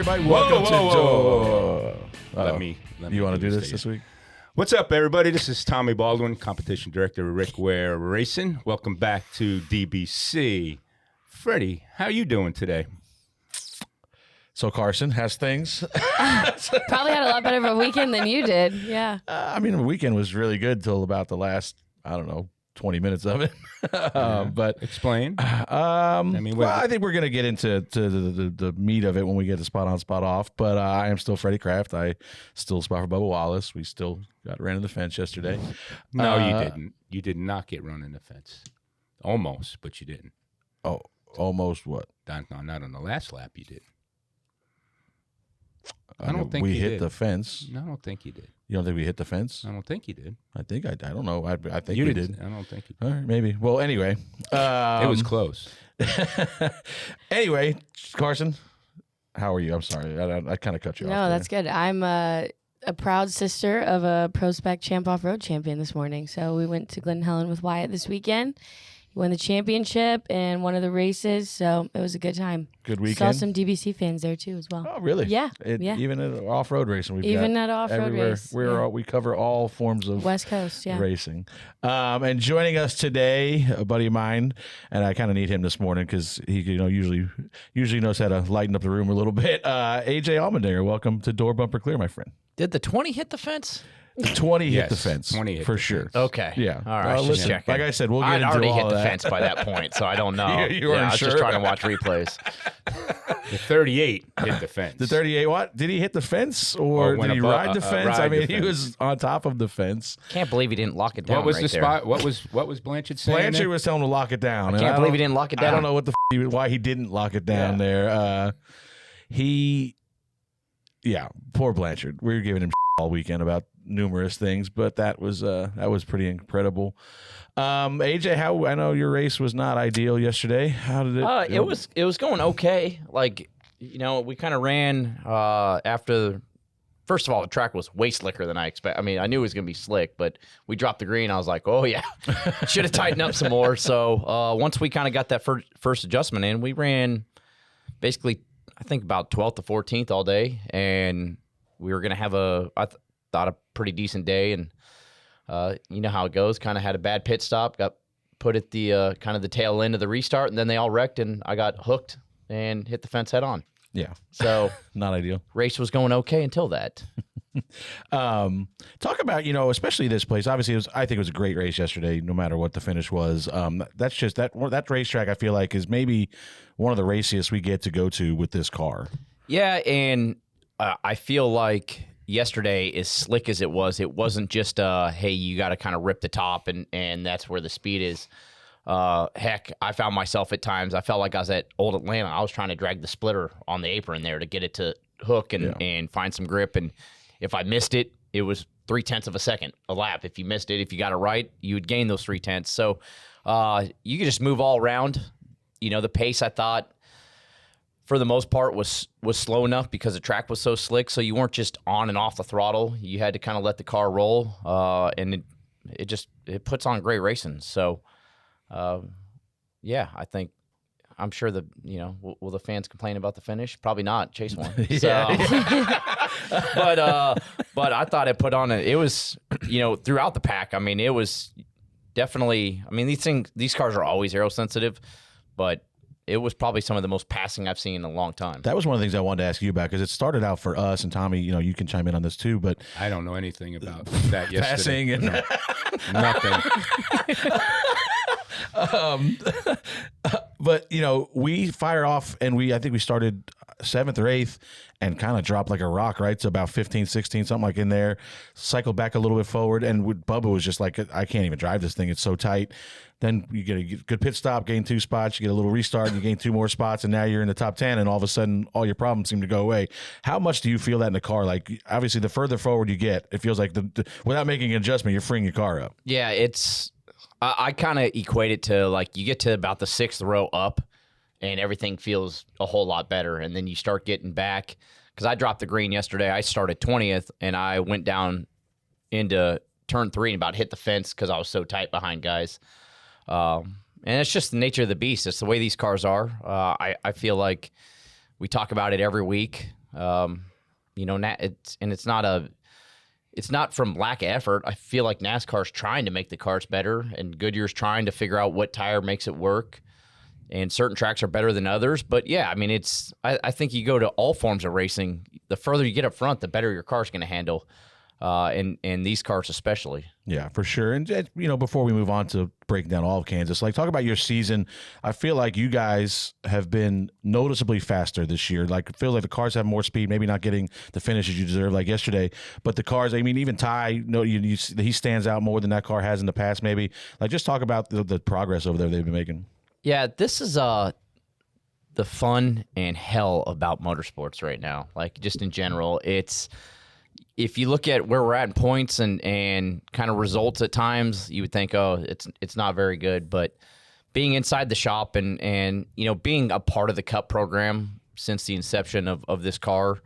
everybody. Welcome Whoa. to... Let me You want to do this week? What's up, everybody? This is Tommy Baldwin, competition director of Rick Ware Racing. Welcome back to DBC. Freddie, how you doing today? So Karsyn has things. Probably had a lot better of a weekend than you did. Yeah. I mean, the weekend was really good till about the last, 20 minutes of it. But explain. I think we're going to get into the meat of it when we get to spot on, spot off. But I am still Freddie Kraft. I still spot for Bubba Wallace. We still got ran in the fence yesterday. No, you didn't. You did not get run in the fence. Almost, but you didn't. Oh, almost what? Not on the last lap. You did. I don't think we hit the fence. No, I don't think you did. You don't think we hit the fence? I don't think you did. I don't know. I think you we did. I don't think you did. All right, maybe. Well, anyway. It was close. Anyway, Karsyn, how are you? I'm sorry. I kind of cut you off. No, that's good. I'm a proud sister of a Pro Spec Champ Off-Road champion this morning. So we went to Glen Helen with Wyatt this weekend. He won the championship and one of the races, so it was a good time. Good weekend. Saw some DBC fans there, too, as well. Oh, really? Yeah. Even at off-road racing. Even at off-road racing. We cover all forms of West Coast, racing. And joining us today, a buddy of mine, and I kind of need him this morning because he usually knows how to lighten up the room a little bit. AJ Allmendinger, welcome to Door Bumper Clear, my friend. Did the 20 hit the fence? The 20 Yes, hit the fence. 20 hit for the sure. fence. Okay. Yeah. All right. Listen, checking. like I said, we'll get I'd into already all hit of the that. fence by that point, so I don't know. You weren't I was sure? just trying to watch replays. The 38 hit the fence. The 38, what? Did he hit the fence or went did he above- ride the fence? ride I mean, the he fence. was on top of the fence. Can't believe he didn't lock it down. What was right the there. spot? What was Blanchard saying? Blanchard there? was telling him to lock it down. I can't believe he didn't lock it down. I don't know what why he didn't lock it down there. Poor Blanchard. We were giving him all weekend about numerous things, but that was pretty incredible. AJ, I know your race was not ideal yesterday. How did it go? It was going okay. Like, we kind of ran after. First of all, the track was way slicker than I expected. I mean, I knew it was going to be slick, but we dropped the green. I was like, oh, yeah, should have tightened up some more. So once we kind of got that first adjustment in, we ran basically, I think, about 12th to 14th all day. And we were going to have I thought, a pretty decent day. And you know how it goes. Kind of had a bad pit stop, got put at the kind of the tail end of the restart, and then they all wrecked, and I got hooked and hit the fence head on. Yeah. So not ideal. Race was going okay until that. Talk about, especially this place. Obviously, I think it was a great race yesterday, no matter what the finish was. That's just that racetrack, I feel like, is maybe one of the raciest we get to go to with this car. Yeah, and I feel like yesterday, as slick as it wasn't just, hey, you got to kind of rip the top, and that's where the speed is. Heck, I found myself at times, I felt like I was at Old Atlanta. I was trying to drag the splitter on the apron there to get it to hook and find some grip. And if I missed it, it was 0.3 of a second a lap. If you missed it, if you got it right, you would gain those 0.3. So you could just move all around. The pace, I thought, for the most part, was slow enough because the track was so slick. So you weren't just on and off the throttle. You had to kind of let the car roll, and it puts on great racing. So. I'm sure will the fans complain about the finish? Probably not. Chase won. But I thought it put on it was, throughout the pack. I mean, it was definitely, these cars are always aero sensitive, but it was probably some of the most passing I've seen in a long time. That was one of the things I wanted to ask you about because it started out for us, and Tommy, you can chime in on this too, but I don't know anything about that yesterday. Passing and nothing. But we fired off and I think we started 7th or 8th and kind of dropped like a rock, right? So about 15, 16, something like in there, cycled back a little bit forward. And Bubba was just like, I can't even drive this thing. It's so tight. Then you get a good pit stop, gain 2 spots, you get a little restart, and you gain 2 more spots, and now you're in the top 10, and all of a sudden all your problems seem to go away. How much do you feel that in the car? Like, obviously, the further forward you get, it feels like without making an adjustment, you're freeing your car up. Yeah, I kind of equate it to, like, you get to about the 6th row up, and everything feels a whole lot better, and then you start getting back. Because I dropped the green yesterday. I started 20th, and I went down into turn 3 and about hit the fence because I was so tight behind guys. And it's just the nature of the beast. It's the way these cars are. I feel like we talk about it every week. You know, it's not from lack of effort. I feel like NASCAR's trying to make the cars better, and Goodyear's trying to figure out what tire makes it work. And certain tracks are better than others. But, yeah, I mean, I think you go to all forms of racing, the further you get up front, the better your car's going to handle, and these cars especially. Yeah, for sure. And, you know, before we move on to breaking down all of Kansas, like, talk about your season. I feel like you guys have been noticeably faster this year. Like, it feels like the cars have more speed, maybe not getting the finishes you deserve like yesterday. But the cars, I mean, even Ty, he stands out more than that car has in the past maybe. Like, just talk about the progress over there they've been making. Yeah, this is the fun and hell about motorsports right now. Like, just in general, if you look at where we're at in points and kind of results at times, you would think, oh, it's not very good. But being inside the shop and you know, being a part of the Cup program since the inception of this car,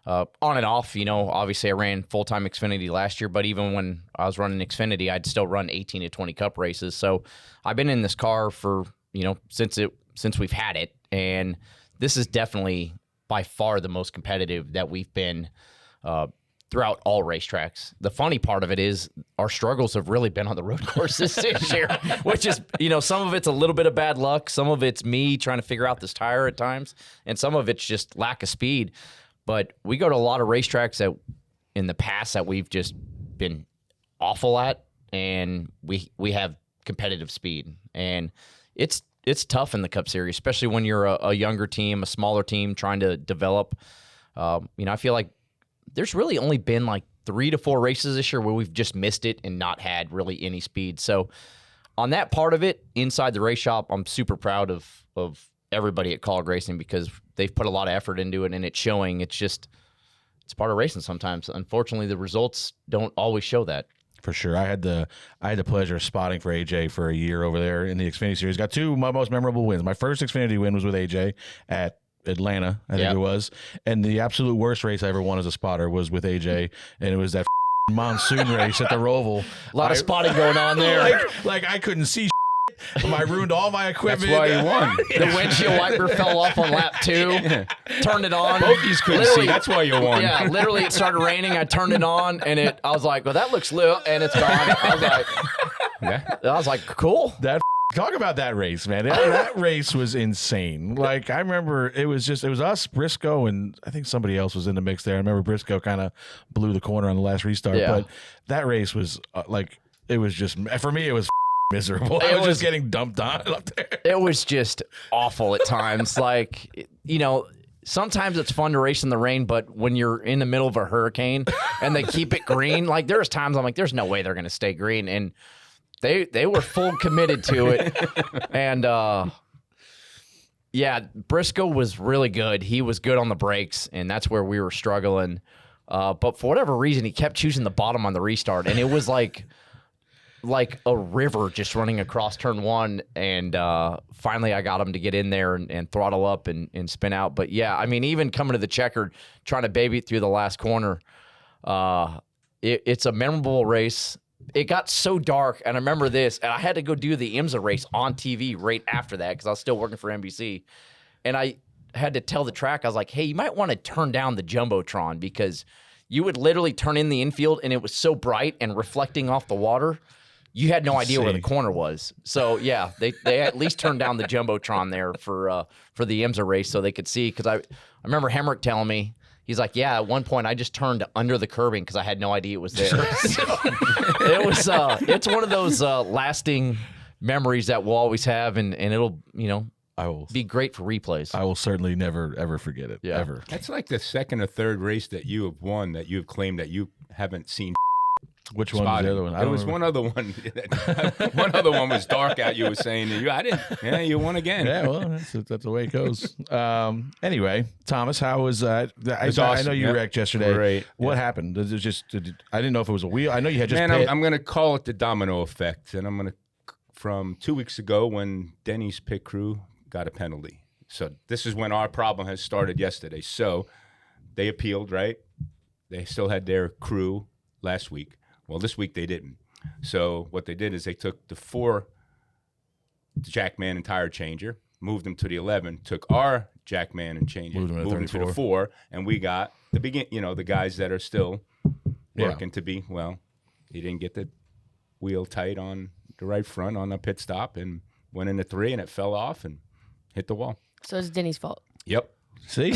on and off, you know, obviously I ran full-time Xfinity last year, but even when I was running Xfinity, I'd still run 18 to 20 Cup races. So I've been in this car for, you know, since we've had it, and this is definitely by far the most competitive that we've been throughout all racetracks. The funny part of it is our struggles have really been on the road courses this year, which is, you know, some of it's a little bit of bad luck, some of it's me trying to figure out this tire at times, and some of it's just lack of speed. But we go to a lot of racetracks that in the past that we've just been awful at, and we have competitive speed, and it's tough in the Cup Series, especially when you're a younger team, a smaller team trying to develop. You know, I feel like there's really only been like 3 to 4 races this year where we've just missed it and not had really any speed. So on that part of it, inside the race shop, I'm super proud of everybody at Kaulig Racing because they've put a lot of effort into it, and it's showing. It's part of racing sometimes. Unfortunately, the results don't always show that. For sure. I had the pleasure of spotting for AJ for a year over there in the Xfinity Series. Got 2 of my most memorable wins. My first Xfinity win was with AJ at Atlanta, I think it was. And the absolute worst race I ever won as a spotter was with AJ, and it was that Monsoon race at the ROVAL. A lot of spotting going on there. Like I couldn't see I ruined all my equipment. That's why you won. The windshield wiper fell off on lap 2. Turned it on. Both these couldn't see. That's why you won. Yeah, literally it started raining. I turned it on, and I was like, well, that looks lit, and it's gone. I was like, cool. Talk about that race, man. That race was insane. Like, I remember it was us, Briscoe, and I think somebody else was in the mix there. I remember Briscoe kind of blew the corner on the last restart. Yeah. But that race was it was just, for me, it was miserable. I was just getting dumped on up there. It was just awful at times. Like, you know, sometimes it's fun to race in the rain, but when you're in the middle of a hurricane and they keep it green, like there's times I'm like, there's no way they're going to stay green. And they were full committed to it. And, yeah, Briscoe was really good. He was good on the brakes, and that's where we were struggling. But for whatever reason, he kept choosing the bottom on the restart, and it was like a river just running across turn 1, and finally I got him to get in there and throttle up and spin out. But, yeah, I mean, even coming to the checkered, trying to baby it through the last corner, it's a memorable race. It got so dark, and I remember this, and I had to go do the IMSA race on TV right after that because I was still working for NBC, and I had to tell the track, I was like, hey, you might want to turn down the Jumbotron because you would literally turn in the infield, and it was so bright and reflecting off the water, you had no idea where the corner was. So, yeah, they at least turned down the Jumbotron there for the IMSA race so they could see, because I remember Hemrick telling me, he's like, yeah, at one point I just turned under the curbing because I had no idea it was there. So it's one of those lasting memories that we'll always have, and it'll, you know, be great for replays. I will certainly never, ever forget it, ever. That's like the second or third race that you have won that you've claimed that you haven't seen. Which one was the other one? There was one other one. One other one was dark out. You were saying that I didn't. Yeah, you won again. Yeah, well, that's the way it goes. Anyway, Thomas, how was that? Awesome. I know you wrecked yesterday. Great. What happened? I didn't know if it was a wheel. I know you had just. Man, I'm going to call it the domino effect, and I'm going to from 2 weeks ago when Denny's pit crew got a penalty. So this is when our problem has started yesterday. So they appealed, right? They still had their crew last week. Well, this week they didn't. So what they did is they took the 4 Jackman and tire changer, moved him to the 11, took our Jackman and changed it, moved him to the 4, and we got the guys that are still working to be, he didn't get the wheel tight on the right front on a pit stop and went into 3 and it fell off and hit the wall. So it's Denny's fault. Yep. See?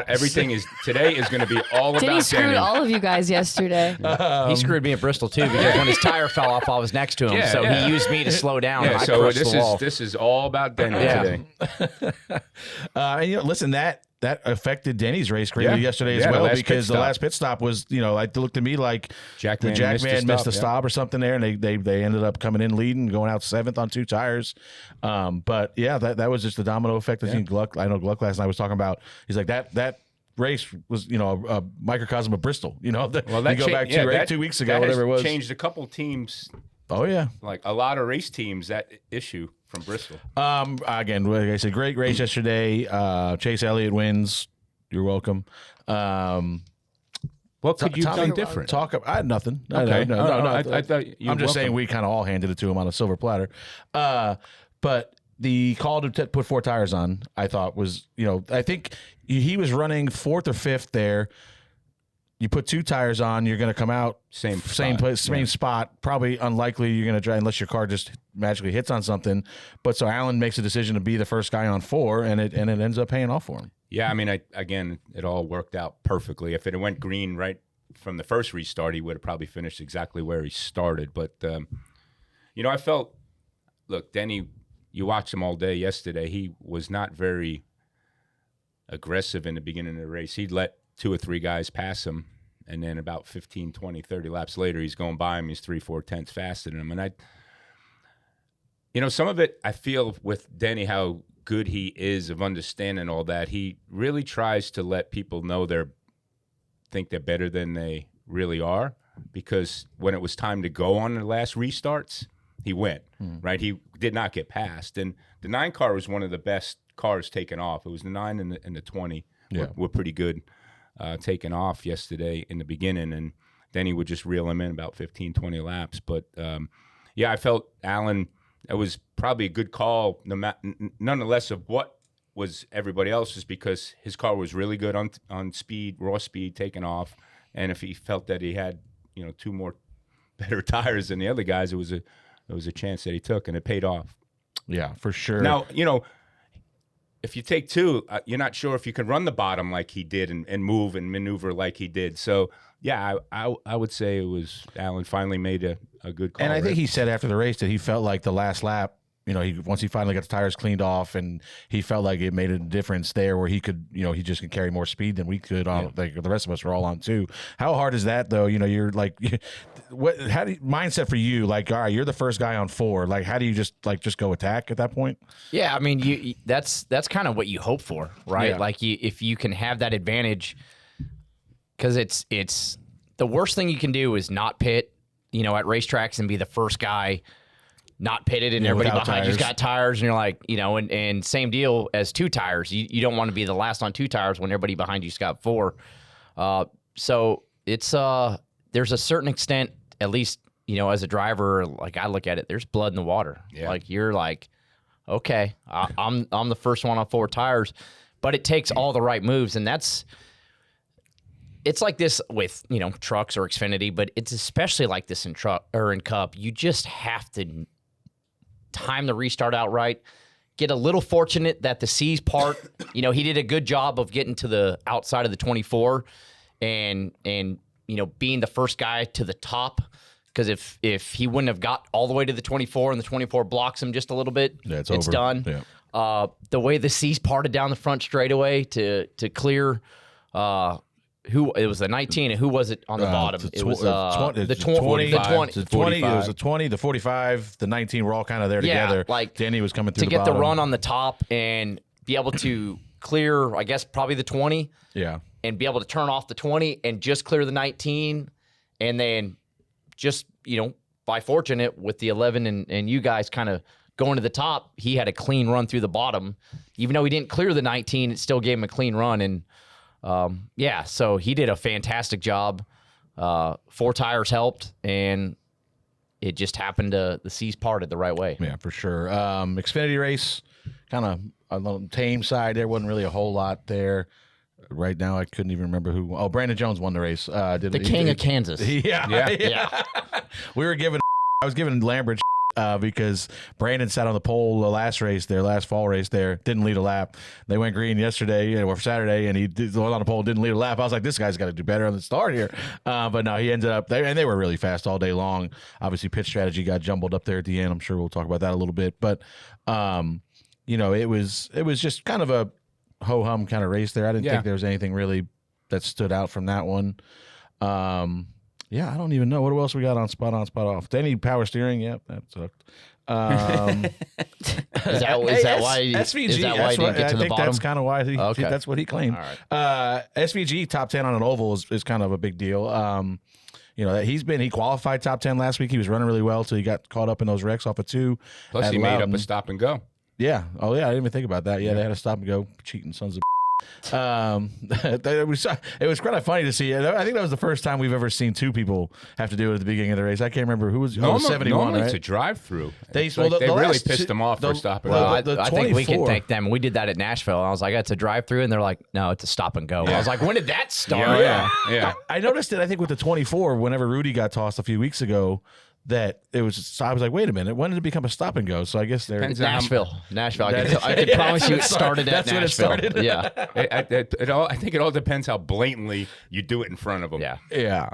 Everything today is going to be all about Denny screwed Denny. all of you guys yesterday. He screwed me at Bristol too because when his tire fell off, I was next to him, so he used me to slow down. Yeah, and I so crushed the wall. this is all about Denny today. And listen, that affected Denny's race greatly yesterday as well, because the last pit stop was, it looked to me like the Jackman missed a stop or something there, and they ended up coming in leading, going out 7th on 2 tires. But yeah, that was just the domino effect. I know Gluck last night was talking about. He's like that race was a microcosm of Bristol. You go back 2 weeks ago, whatever it was. Changed a couple teams. Oh yeah, like a lot of race teams. That issue from Bristol. Again, like I said, great race yesterday. Chase Elliott wins. You're welcome. What could you have done different? I had nothing. Okay. No. I thought you. I'm just saying we kind of all handed it to him on a silver platter. But the call to put 4 tires on, I thought was, I think he was running 4th or 5th there. You put 2 tires on, you're going to come out same place, same spot. Probably unlikely you're going to try unless your car just magically hits on something. But so Allen makes a decision to be the first guy on 4, and it ends up paying off for him. Yeah, I mean, it all worked out perfectly. If it had went green right from the first restart, he would have probably finished exactly where he started. But I felt, look, Denny, you watched him all day yesterday. He was not very aggressive in the beginning of the race. He'd let 2 or 3 guys pass him, and then about 15, 20, 30 laps later, he's going by him. He's 3-4 tenths faster than him. And some of it I feel with Denny, how good he is of understanding all that. He really tries to let people know think they're better than they really are, because when it was time to go on the last restarts, he went, right? He did not get passed. And the 9 car was one of the best cars taken off. It was the 9 and the 20 were pretty good. Taken off yesterday in the beginning, and then he would just reel him in about 15, 20 laps. But, I felt Allen, it was probably a good call, nonetheless of what was everybody else's, because his car was really good on speed, raw speed, taking off. And if he felt that he had, 2 more better tires than the other guys, it was a chance that he took, and it paid off. Yeah, for sure. Now, if you take 2, you're not sure if you can run the bottom like he did and move and maneuver like he did. So, yeah, I would say it was Allen finally made a good call. And I think he said after the race that he felt like the last lap, once he finally got the tires cleaned off, and he felt like it made a difference there where he could, he just could carry more speed than we could on. Like the rest of us were all on 2. How hard is that though? You're like, mindset for you? Like, all right, you're the first guy on 4. Like, how do you just go attack at that point? Yeah, I mean, that's kind of what you hope for, right? Yeah. Like, if you can have that advantage, because it's the worst thing you can do is not pit, at racetracks and be the first guy not pitted, and everybody behind you's got tires, and you're like, and same deal as 2 tires. You don't want to be the last on 2 tires when everybody behind you's got 4. So it's there's a certain extent, at least as a driver, like I look at it, there's blood in the water. Yeah. Like you're like, okay, I'm the first one on 4 tires, but it takes all the right moves, and it's like this with trucks or Xfinity, but it's especially like this in truck or in Cup. You just have to time the restart out right. Get a little fortunate that the C's part, he did a good job of getting to the outside of the 24 and being the first guy to the top. Because if he wouldn't have got all the way to the 24 and the 24 blocks him just a little bit, it's over. done. Yeah. The way the C's parted down the front straightaway to clear it was the 19, and who was it on the bottom? It was the 20. The 20, it was the 20, the 45, the 19 were all kind of there together. Like Denny was coming through to the get the bottom. run on the top and be able to clear, I guess, probably the 20. Yeah. And be able to turn off the 20 and just clear the 19. And then just, by fortunate with the 11 and you guys kind of going to the top, he had a clean run through the bottom. Even though he didn't clear the 19, it still gave him a clean run. And so he did a fantastic job. 4 tires helped, and it just happened the C's parted the right way. Yeah, for sure. Xfinity race, kind of on the tame side. There wasn't really a whole lot there. Right now, I couldn't even remember who. Oh, Brandon Jones won the race. The king of Kansas. Yeah. We were giving. I was giving Lambert because Brandon sat on the pole the last race, their last fall race there, didn't lead a lap. They went green yesterday or Saturday, and he was on the pole, didn't lead a lap. I was like, this guy's got to do better on the start here. But no, he ended up there, and they were really fast all day long. Obviously, pit strategy got jumbled up there at the end. I'm sure we'll talk about that a little bit. But, it was just kind of a ho-hum kind of race there. I didn't think there was anything really that stood out from that one. I don't even know. What else we got on spot off? Denny power steering. Yep, that sucked. Is that why? SVG. Is that why he didn't get to the bottom? That's kind of why that's what he claimed. All right. SVG top 10 on an oval is kind of a big deal. He qualified top 10 last week. He was running really well till he got caught up in those wrecks off of 2. Plus, he made up a stop and go. Yeah. Oh, yeah. I didn't even think about that. Yeah, they had a stop and go. Cheating sons of. It was kind of funny to see. I think that was the first time we've ever seen 2 people have to do it at the beginning of the race. I can't remember who was 71. Normally right? It's a drive-through. They really pissed him off for stopping. Well, I think we can thank them. We did that at Nashville. I was like, it's a drive-through, and they're like, no, it's a stop and go. Yeah. I was like, when did that start? Yeah. I noticed it. I think with the 24, whenever Rudy got tossed a few weeks ago. That it was. So I was like, wait a minute. When did it become a stop and go? So I guess they're Nashville. I can promise you, it started at Nashville. When it started. Yeah. I think it all depends how blatantly you do it in front of them. Yeah.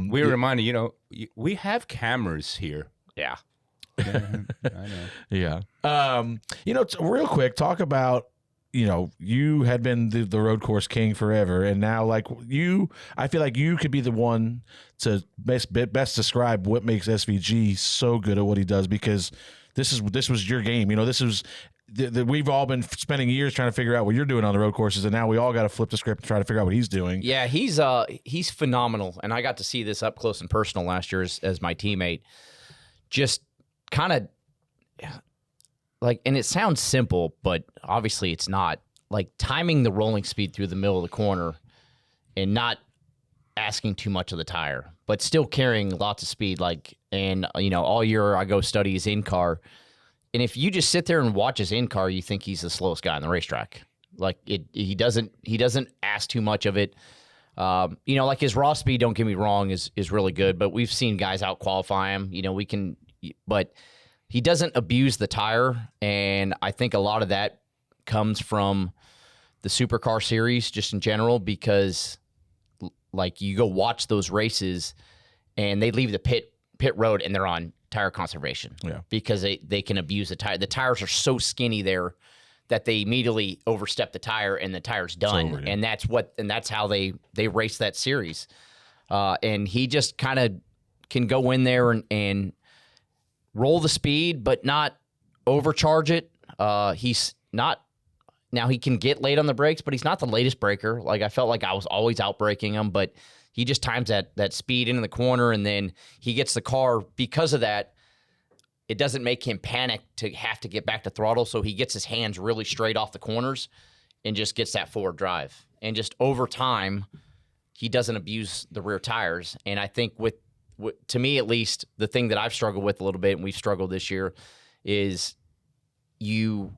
We reminded we have cameras here. Yeah. I know. Yeah. Real quick, talk about. You had been the road course king forever, and now, I feel like you could be the one to best describe what makes SVG so good at what he does, because this was your game. This was we've all been spending years trying to figure out what you're doing on the road courses, and now we all got to flip the script and try to figure out what he's doing. Yeah, he's phenomenal, and I got to see this up close and personal last year as my teammate. Just kind of. And it sounds simple, but obviously it's not. Timing the rolling speed through the middle of the corner and not asking too much of the tire, but still carrying lots of speed. All year I go study his in-car. And if you just sit there and watch his in-car, you think he's the slowest guy on the racetrack. He doesn't ask too much of it. His raw speed, don't get me wrong, is really good, but we've seen guys out-qualify him. But he doesn't abuse the tire, and I think a lot of that comes from the Supercar series just in general, because you go watch those races and they leave the pit road and they're on tire conservation because they can abuse the tire. The tires are so skinny there that they immediately overstep the tire and the tire's done. Over, yeah. And that's how they race that series. And he just kind of can go in there and roll the speed, but not overcharge it. He's not. Now, he can get late on the brakes, but he's not the latest braker. I felt like I was always out-braking him, but he just times that speed into the corner, and then he gets the car. Because of that, it doesn't make him panic to have to get back to throttle, so he gets his hands really straight off the corners and just gets that forward drive. And just over time, he doesn't abuse the rear tires. And I think to me at least, the thing that I've struggled with a little bit, and we've struggled this year, is you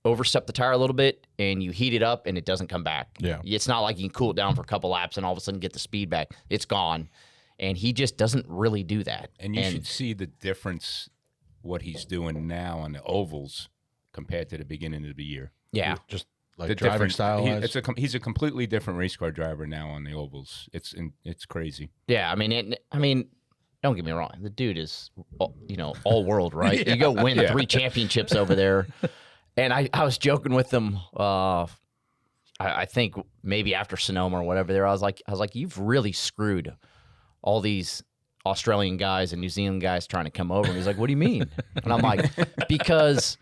overstep the tire a little bit and you heat it up and it doesn't come back. Yeah. It's not like you can cool it down for a couple laps and all of a sudden get the speed back. It's gone. And he just doesn't really do that. And you should see the difference, what he's doing now on the ovals compared to the beginning of the year. Yeah. Just the driving style. He's a completely different race car driver now on the ovals. It's crazy. Yeah. I mean, don't get me wrong. The dude is, all world, right? Yeah. You go win 3 championships over there. And I was joking with them. I think maybe after Sonoma or whatever. There, I was like, you've really screwed all these Australian guys and New Zealand guys trying to come over. And he's like, what do you mean? And I'm like, because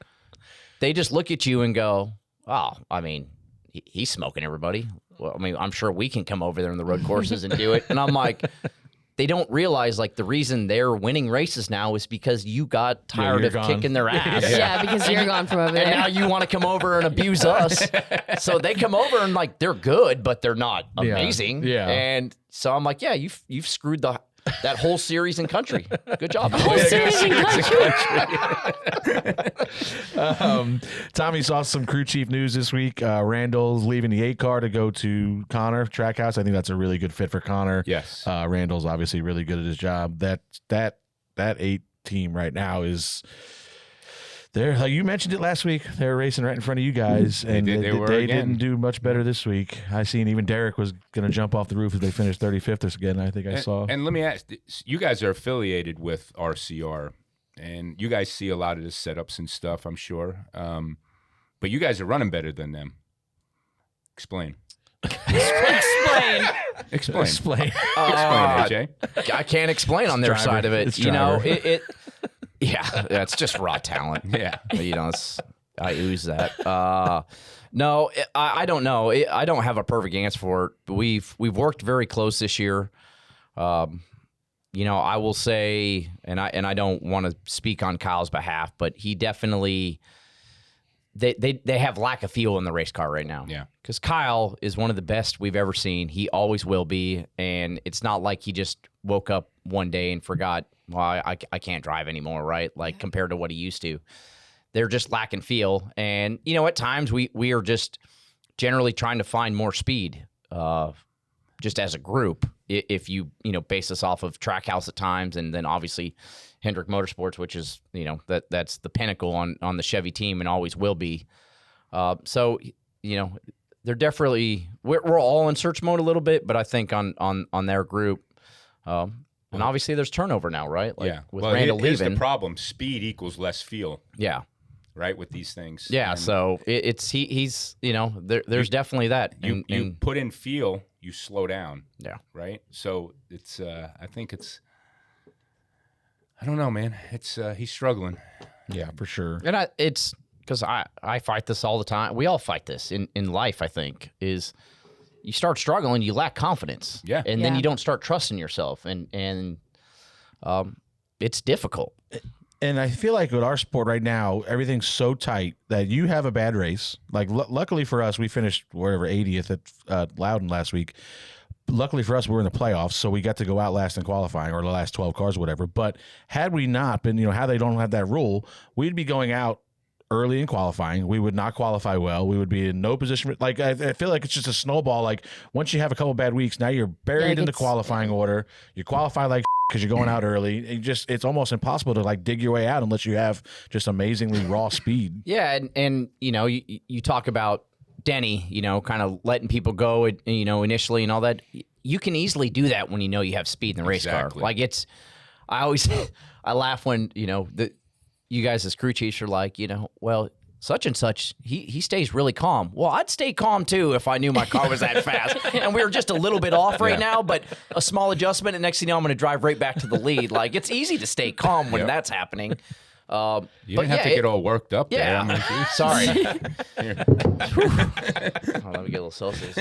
they just look at you and go, oh, I mean, he's smoking everybody. Well, I mean, I'm sure we can come over there in the road courses and do it. And I'm like, they don't realize the reason they're winning races now is because you got tired of kicking their ass. Yeah, because you're gone from over there. And now you want to come over and abuse us. So they come over and they're good, but they're not amazing. Yeah. And so I'm like, yeah, you've screwed that whole series in country. Good job. Whole series in country. Tommy saw some crew chief news this week. Randall's leaving the 8 car to go to Connor Trackhouse. I think that's a really good fit for Connor. Yes. Randall's obviously really good at his job. That 8 team right now is. Like you mentioned it last week. They were racing right in front of you guys, and they didn't do much better this week. I seen even Derek was going to jump off the roof if they finished 35th again. I think I saw. And let me ask, you guys are affiliated with RCR, and you guys see a lot of the setups and stuff, I'm sure. But you guys are running better than them. Explain. Explain. Explain, AJ. I can't explain on their side of it. You know, yeah, it's just raw talent. Yeah. You know, I ooze that. No, I don't know. I don't have a perfect answer for it. We've worked very close this year. You know, I will say, and I don't want to speak on Kyle's behalf, but he definitely they have lack of feel in the race car right now. Yeah. Because Kyle is one of the best we've ever seen. He always will be, and it's not like he just woke up one day and forgot, well, I can't drive anymore, right? Like compared to what he used to. They're just lacking feel. And, you know, at times we are just generally trying to find more speed just as a group. If you base this off of Trackhouse at times, and then obviously Hendrick Motorsports, which is, that's the pinnacle on the Chevy team and always will be. So, they're definitely, we're all in search mode a little bit, but I think on their group, and obviously there's turnover now, right? Like, yeah. With well, Randall here's leaving. the problem. Speed equals less feel. Yeah. Right, with these things. Yeah, and so he's there's definitely that. You put in feel, you slow down. Yeah. Right? So it's I think it's, I don't know, man. It's he's struggling. Yeah, for sure. And it's because I fight this all the time. We all fight this in life, I think, is you start struggling, you lack confidence. Yeah. And then you don't start trusting yourself. And it's difficult. And I feel like with our sport right now, everything's so tight that you have a bad race. Like, luckily for us, we finished wherever 80th at Loudon last week. Luckily for us, we were in the playoffs, so we got to go out last in qualifying, or the last 12 cars or whatever. But had we not been, how they don't have that rule, we'd be going out early in qualifying. We would not qualify well. We would be in no position. Like, I feel like it's just a snowball. Like, once you have a couple bad weeks, now you're buried in the qualifying order. You qualify like because you're going out early. It's almost impossible to like dig your way out unless you have just amazingly raw speed. Yeah, and you talk about Denny, kind of letting people go, initially and all that. You can easily do that when you have speed in the race car. Like I laugh when you guys as crew chiefs are like, well, such and such, he stays really calm. Well, I'd stay calm too if I knew my car was that fast. And we were just a little bit off right now, but a small adjustment, and next thing you know, I'm going to drive right back to the lead. Like, it's easy to stay calm when that's happening. You didn't have to get all worked up there. Yeah. I mean, sorry. Let me get a little Celsius.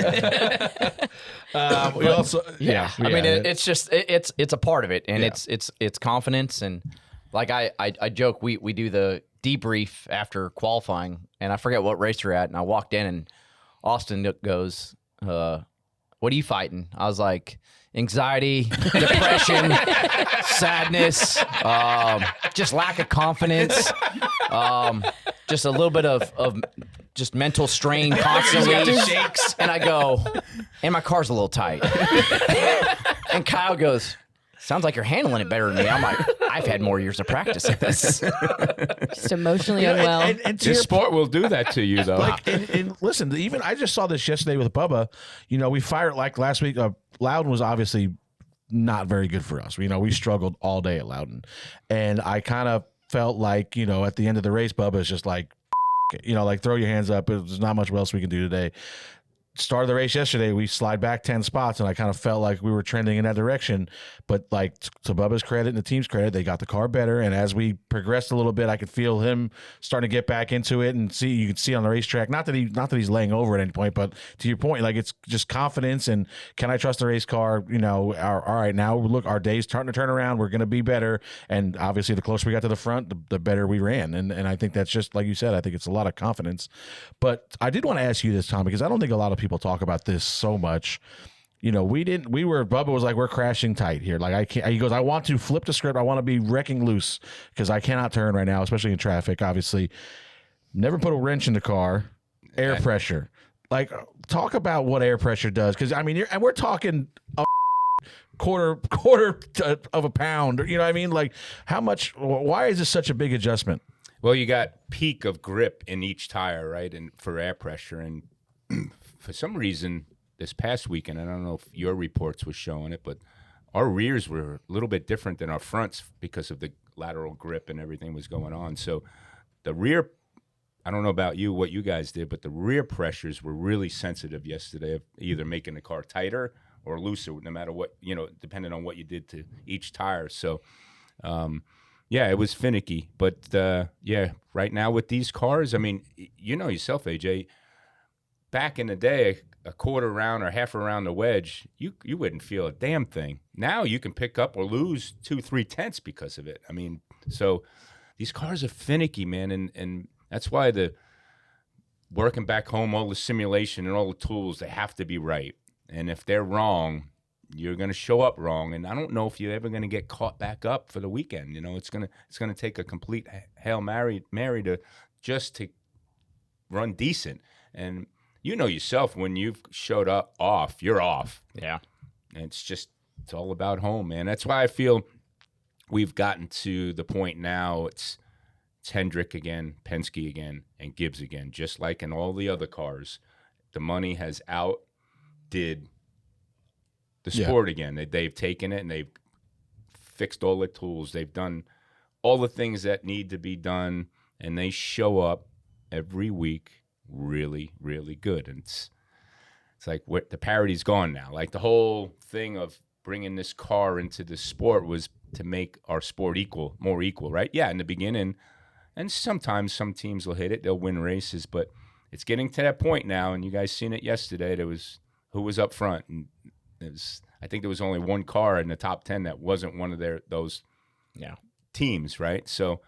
We also, I mean, it's just it's a part of it, and it's confidence, and like I joke, we do the debrief after qualifying, and I forget what race we're at, and I walked in, and Austin goes, "What are you fighting?" I was like, anxiety, depression, sadness, just lack of confidence, just a little bit of just mental strain constantly. Shakes. And I go, and my car's a little tight. And Kyle goes, sounds like you're handling it better than me. I'm like, I've had more years of practice at this. Just emotionally unwell. And this sport will do that to you, though. Like, and listen, even I just saw this yesterday with Bubba. We fired like last week. Loudon was obviously not very good for us. We struggled all day at Loudon, and I kind of felt like at the end of the race, Bubba is just like, like throw your hands up. There's not much else we can do today. Started the race yesterday, we slide back 10 spots, and I kind of felt like we were trending in that direction. But like, to Bubba's credit and the team's credit, they got the car better. And as we progressed a little bit, I could feel him starting to get back into it, and you could see on the racetrack, not that he's laying over at any point, but to your point, like, it's just confidence and can I trust the race car? All right, now look, our day's starting to turn around. We're going to be better. And obviously, the closer we got to the front, the better we ran. And I think that's just like you said. I think it's a lot of confidence. But I did want to ask you this, Tom, because I don't think a lot of people talk about this so much. you know, Bubba was like, we're crashing tight here. Like I can't, he goes, I want to flip the script. I want to be wrecking loose because I cannot turn right now, especially in traffic, obviously. Never put a wrench in the car. Air pressure. Like, talk about what air pressure does. Because, I mean, we're talking a quarter of a pound. You know what I mean? Like, why is this such a big adjustment? Well, you got peak of grip in each tire, right? And for air pressure. And for some reason, this past weekend, I don't know if your reports was showing it, but our rears were a little bit different than our fronts because of the lateral grip and everything was going on. So the rear, I don't know about you, what you guys did, but the rear pressures were really sensitive yesterday, of either making the car tighter or looser, no matter what, you know, depending on what you did to each tire. So, yeah, it was finicky. But, yeah, right now with these cars, I mean, you know yourself, AJ, back in the day, a quarter round or half around the wedge, you wouldn't feel a damn thing. Now you can pick up or lose 2-3 tenths because of it. I mean, so these cars are finicky, man, and that's why the working back home, all the simulation and all the tools, they have to be right. And if they're wrong, you're going to show up wrong. And I don't know if you're ever going to get caught back up for the weekend. You know, it's going to take a complete Hail Mary to just to run decent. And you know yourself, when you've showed up off, you're off. Yeah. And it's all about home, man. That's why I feel we've gotten to the point now it's Hendrick again, Penske again, and Gibbs again. Just like in all the other cars, the money has outdid the sport again. They've taken it and they've fixed all the tools. They've done all the things that need to be done, and they show up every week really, really good. And it's like the parity's gone now. Like the whole thing of bringing this car into the sport was to make our sport more equal, right? Yeah, in the beginning, and sometimes some teams will hit it, they'll win races, but it's getting to that point now, and you guys seen it yesterday. There was who was up front, and I think there was only one car in the top 10 that wasn't one of those teams, right? So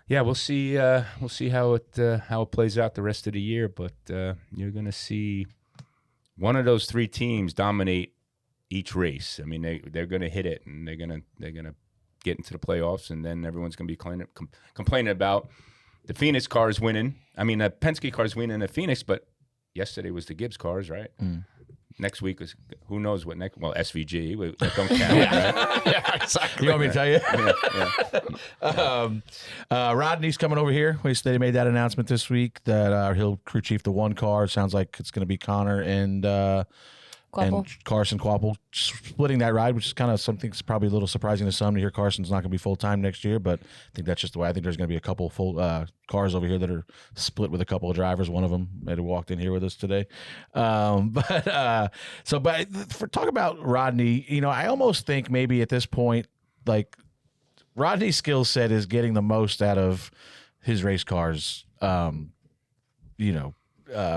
yeah, we'll see how it plays out the rest of the year, but you're going to see one of those three teams dominate each race. I mean, they're going to hit it, and they're going to get into the playoffs, and then everyone's going to be complaining about the Phoenix cars winning. I mean, the Penske cars winning at Phoenix, but yesterday was the Gibbs cars, right? Next week is who knows what next. Well, SVG, that don't count. Right? Yeah, exactly. You want me to tell you? Rodney's coming over here. They made that announcement this week that he'll crew chief the one car. Sounds like it's going to be Connor and Karsyn Quapple splitting that ride, which is kind of something that's probably a little surprising to some to hear Carson's not going to be full-time next year, but I think that's just the way. I think there's going to be a couple full cars over here that are split with a couple of drivers. One of them had walked in here with us today. But for talk about Rodney, you know, I almost think maybe at this point, like Rodney's skill set is getting the most out of his race cars, you know,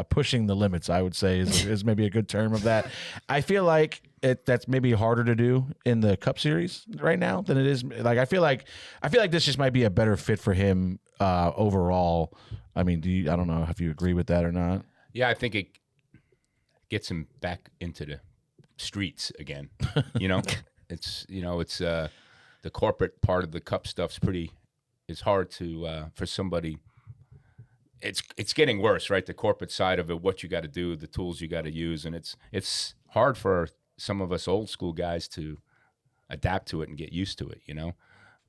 pushing the limits, I would say, is maybe a good term of that. I feel like that's maybe harder to do in the Cup Series right now than it is. Like I feel like this just might be a better fit for him overall. I mean, I don't know if you agree with that or not. Yeah, I think it gets him back into the streets again. You know, it's the corporate part of the Cup stuff's it's hard to for somebody. It's getting worse, right? The corporate side of it, what you got to do, the tools you got to use, and it's hard for some of us old school guys to adapt to it and get used to it, you know.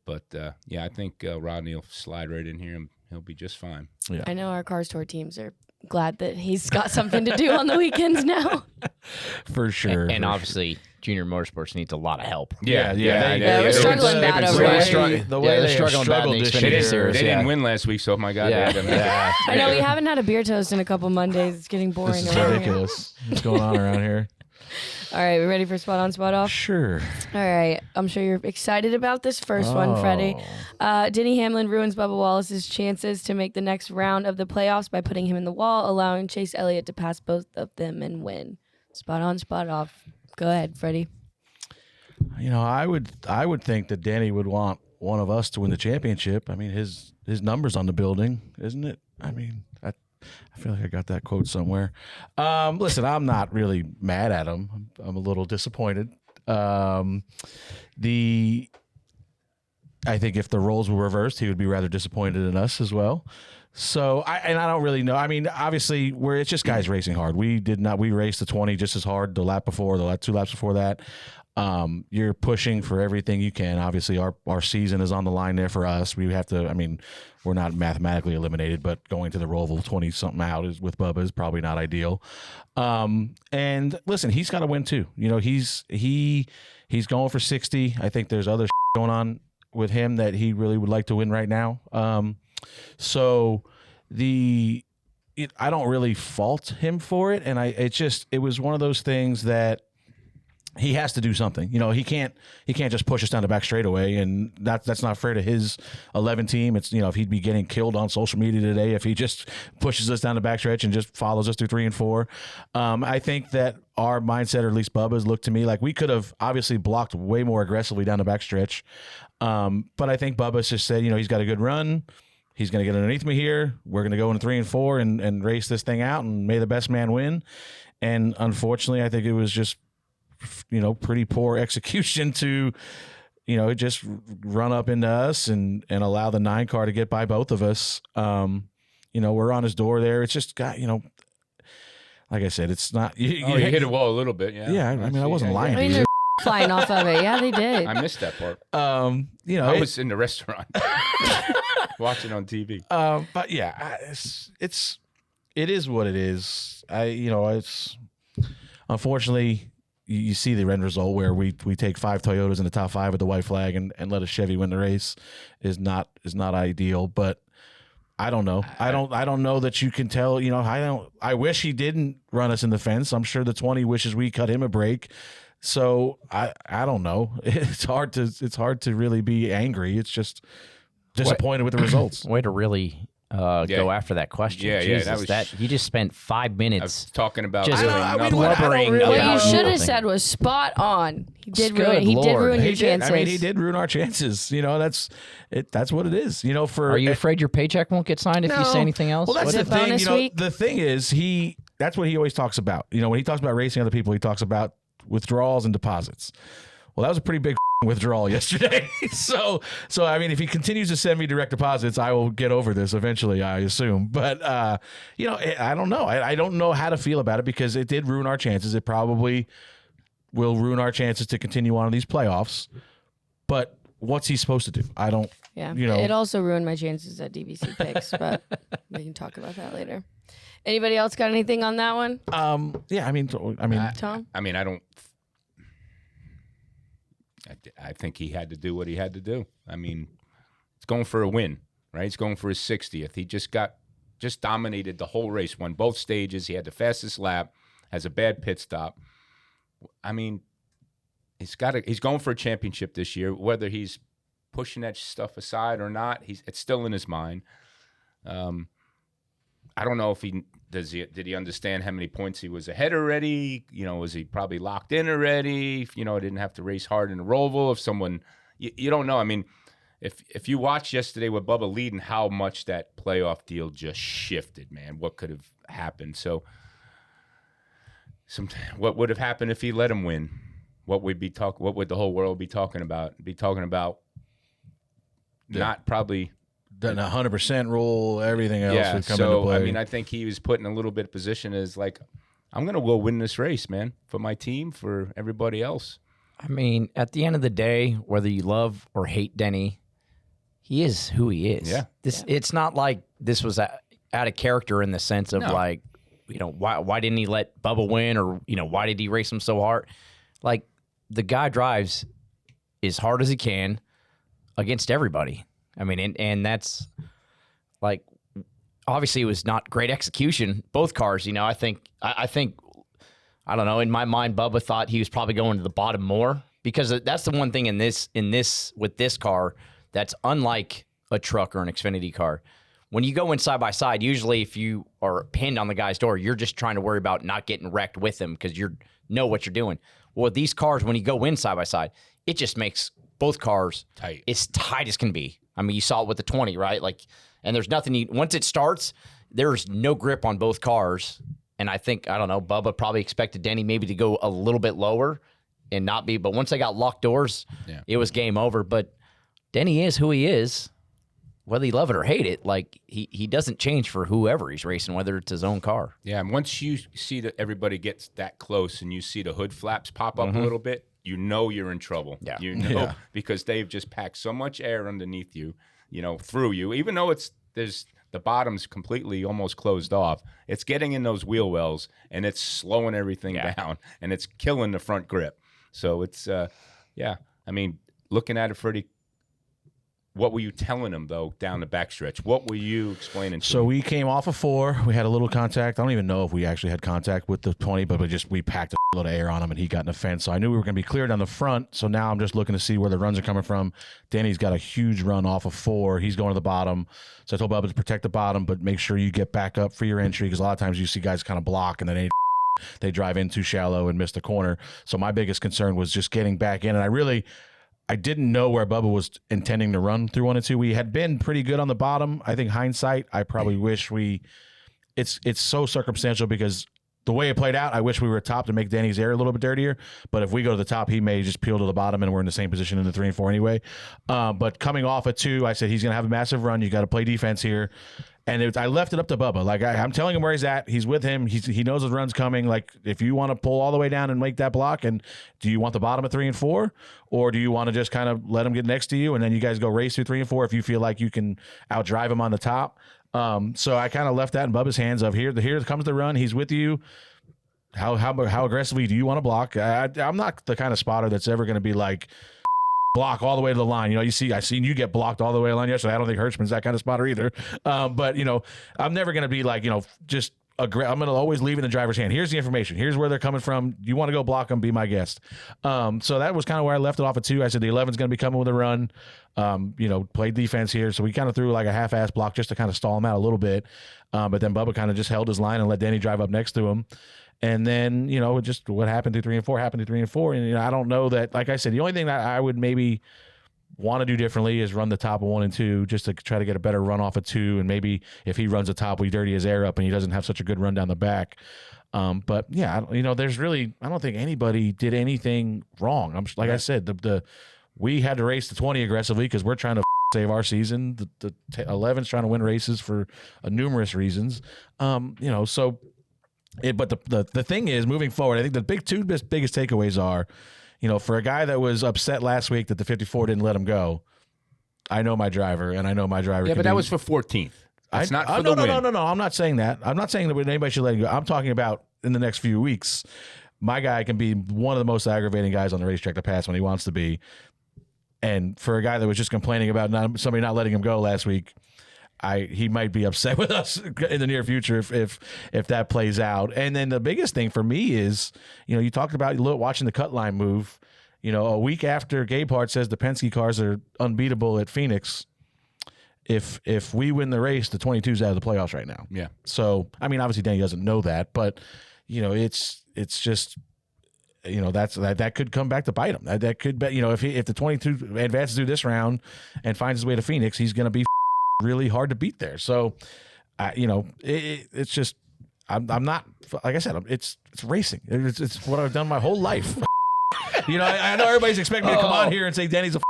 But yeah, I think Rodney will slide right in here and he'll be just fine. Yeah. I know our car store teams are glad that he's got something to do on the weekends now. For sure. And obviously, Junior Motorsports needs a lot of help. Yeah, we're struggling bad over there. The way they're struggling this year. They didn't win last week, so my God. Yeah. I know, we haven't had a beer toast in a couple Mondays. It's getting boring. This is ridiculous. What's going on around here? All right, we ready for spot on, spot off? Sure. All right, I'm sure you're excited about this first one, Freddie. Denny Hamlin ruins Bubba Wallace's chances to make the next round of the playoffs by putting him in the wall, allowing Chase Elliott to pass both of them and win. Spot on, spot off. Go ahead, Freddie. You know, I would think that Denny would want one of us to win the championship. I mean, his number's on the building, isn't it? I mean, I feel like I got that quote somewhere. Listen, I'm not really mad at him. I'm a little disappointed. I think if the roles were reversed, he would be rather disappointed in us as well. So I don't really know. I mean, obviously, it's just guys racing hard. We raced the 20 just as hard the lap before, the 2 laps before that. You're pushing for everything you can. Obviously, our season is on the line there for us. We have to. I mean, we're not mathematically eliminated, but going to the ROVAl 20 something out with Bubba is probably not ideal. And listen, he's got to win too. You know, he's going for 60. I think there's other going on with him that he really would like to win right now. So I don't really fault him for it, and it was one of those things that he has to do something. You know, he can't just push us down the back straightaway, and that's not fair to his 11 team. It's, you know, if he'd be getting killed on social media today if he just pushes us down the backstretch and just follows us through 3 and 4. I think that our mindset, or at least Bubba's, looked to me like we could have obviously blocked way more aggressively down the backstretch. But I think Bubba's just said, you know, he's got a good run. He's going to get underneath me here. We're going to go in 3 and 4 and race this thing out, and may the best man win. And unfortunately, I think it was just, you know, pretty poor execution to, you know, just run up into us and allow the 9 car to get by both of us. You know, we're on his door there. It's just got, you know, like I said, it's not. You hit a wall a little bit, yeah. Yeah, I mean, I wasn't lying to you. They're flying off of it. Yeah, they did. I missed that part. You know, I was in the restaurant watching on TV. But yeah, it is what it is. It's unfortunately. You see the end result where we take 5 Toyotas in the top 5 with the white flag and let a Chevy win the race is not ideal. But I don't know. I don't know that you can tell. You know, I wish he didn't run us in the fence. I'm sure the 20 wishes we cut him a break. So I don't know. It's hard to really be angry. It's just disappointed with the results. Way to really go after that question. Yeah, Jesus, that you just spent 5 minutes talking about just nothing. blubbering. What about you should have nothing. said was spot on. He did Good Lord. ruin your He did. chances. I mean, he did ruin our chances. You know, that's what it is. You know, Are you afraid your paycheck won't get signed if you say anything else? Well, that's What the if thing. bonus You know, week? the thing is that's what he always talks about. You know, when he talks about racing other people, he talks about withdrawals and deposits. Well, that was a pretty big withdrawal yesterday. So I mean, if he continues to send me direct deposits, I will get over this eventually, I assume. But you know, I don't know. I don't know how to feel about it because it did ruin our chances. It probably will ruin our chances to continue on in these playoffs. But what's he supposed to do? I don't. Yeah, you know, it also ruined my chances at DBC picks, but we can talk about that later. Anybody else got anything on that one? Yeah, I mean, Tom? I mean, I think he had to do what he had to do. I mean, it's going for a win, right? He's going for his 60th. He just dominated the whole race, won both stages. He had the fastest lap, has a bad pit stop. I mean, he's going for a championship this year. Whether he's pushing that stuff aside or not, it's still in his mind. I don't know if did he understand how many points he was ahead already? You know, was he probably locked in already? You know, didn't have to race hard in the ROVAl. If someone, you don't know. I mean, if you watched yesterday with Bubba leading, how much that playoff deal just shifted, man. What could have happened? So, what would have happened if he let him win? What would the whole world be talking about? Not probably. The 100% rule, everything else would come into play. I mean, I think he was put in a little bit of position as like, I'm going to go win this race, man, for my team, for everybody else. I mean, at the end of the day, whether you love or hate Denny, he is who he is. Yeah. It's not like this was out of character in the sense of like, you know, why didn't he let Bubba win, or, you know, why did he race him so hard? Like, the guy drives as hard as he can against everybody. I mean, and that's like, obviously it was not great execution, both cars. You know, I think, I don't know, in my mind, Bubba thought he was probably going to the bottom more, because that's the one thing with this car that's unlike a truck or an Xfinity car. When you go in side by side, usually if you are pinned on the guy's door, you're just trying to worry about not getting wrecked with him because you know what you're doing. Well, with these cars, when you go in side by side, it just makes both cars tight. As tight as can be. I mean, you saw it with the 20, right? Like, and there's nothing once it starts, there's no grip on both cars. And I think, I don't know, Bubba probably expected Denny maybe to go a little bit lower and not be. But once they got locked doors, it was game over. But Denny is who he is. Whether you love it or hate it, like he doesn't change for whoever he's racing, whether it's his own car. Yeah, and once you see that everybody gets that close and you see the hood flaps pop up a little bit, you know you're in trouble. Yeah. You know, because they've just packed so much air underneath you, through you. Even though there's the bottom's completely almost closed off, it's getting in those wheel wells and it's slowing everything down and it's killing the front grip. So it's I mean, looking at it, Freddie, what were you telling them, though, down the backstretch? What were you explaining to So them? we came off of 4. We had a little contact. I don't even know if we actually had contact with the 20, but we packed a load of air on him, and he got in the fence. So I knew we were going to be clear down the front. So now I'm just looking to see where the runs are coming from. Danny's got a huge run off of 4. He's going to the bottom. So I told Bubba to protect the bottom, but make sure you get back up for your entry, because a lot of times you see guys kind of block, and then they drive in too shallow and miss the corner. So my biggest concern was just getting back in, and I didn't know where Bubba was intending to run through 1 and 2. We had been pretty good on the bottom. I think hindsight, I probably wish it's so circumstantial, because the way it played out, I wish we were top to make Danny's air a little bit dirtier. But if we go to the top, he may just peel to the bottom, and we're in the same position in the 3 and 4 anyway. But coming off at 2, I said he's going to have a massive run. You got to play defense here. And I left it up to Bubba. Like, I'm telling him where he's at. He's with him. He knows his run's coming. Like, if you want to pull all the way down and make that block, and do you want the bottom of 3 and 4? Or do you want to just kind of let him get next to you, and then you guys go race through 3 and 4 if you feel like you can outdrive him on the top? So I kind of left that in Bubba's hands of here comes the run. He's with you. How aggressively do you want to block? I'm not the kind of spotter that's ever going to be like, block all the way to the line. I seen you get blocked all the way to the line yesterday. I don't think Hirschman's that kind of spotter either. But I'm never going to be like, just I'm going to always leave in the driver's hand. Here's the information. Here's where they're coming from. You want to go block them, be my guest. So that was kind of where I left it off at 2. I said the 11's going to be coming with a run. Play defense here. So we kind of threw like a half-ass block just to kind of stall him out a little bit. But then Bubba kind of just held his line and let Denny drive up next to him. And then, just what happened through 3 and 4 happened through 3 and 4. And, I don't know that, like I said, the only thing that I would maybe want to do differently is run the top of 1 and 2 just to try to get a better run off of 2. And maybe if he runs the top, we dirty his air up and he doesn't have such a good run down the back. But yeah, there's really, I don't think anybody did anything wrong. I said, we had to race the 20 aggressively because we're trying to save our season. The 11's trying to win races for numerous reasons. But the thing is, moving forward, I think the two biggest takeaways are, for a guy that was upset last week that the 54 didn't let him go, I know my driver, and I know my driver. Yeah, but that was for 14th. That's not for the win. No. I'm not saying that. I'm not saying that anybody should let him go. I'm talking about in the next few weeks, my guy can be one of the most aggravating guys on the racetrack to pass when he wants to be. And for a guy that was just complaining about somebody not letting him go last week, he might be upset with us in the near future if that plays out. And then the biggest thing for me is, you talked about watching the Cutline move. A week after Gabehart says the Penske cars are unbeatable at Phoenix, if we win the race, the 22's out of the playoffs right now. Yeah. So, I mean, obviously Danny doesn't know that, but it's just, that could come back to bite him. That could be, if the 22 advances through this round and finds his way to Phoenix, he's going to be really hard to beat there. So, it's just, I'm not, like I said, it's racing. It's what I've done my whole life. I know everybody's expecting me to come on here and say Denny's a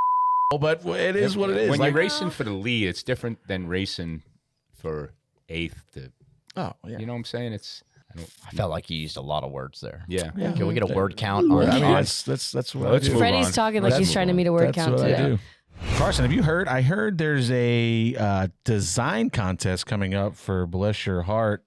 but it is what it is. When you're racing for the lead, it's different than racing for 8th to. Oh, yeah. You know what I'm saying? I felt like you used a lot of words there. Yeah. Can we get a word count? I mean, that's what I do. Freddie's talking like he's trying to meet a word count today. today. Karsyn, have you heard? I heard there's a design contest coming up for Bless Your Heart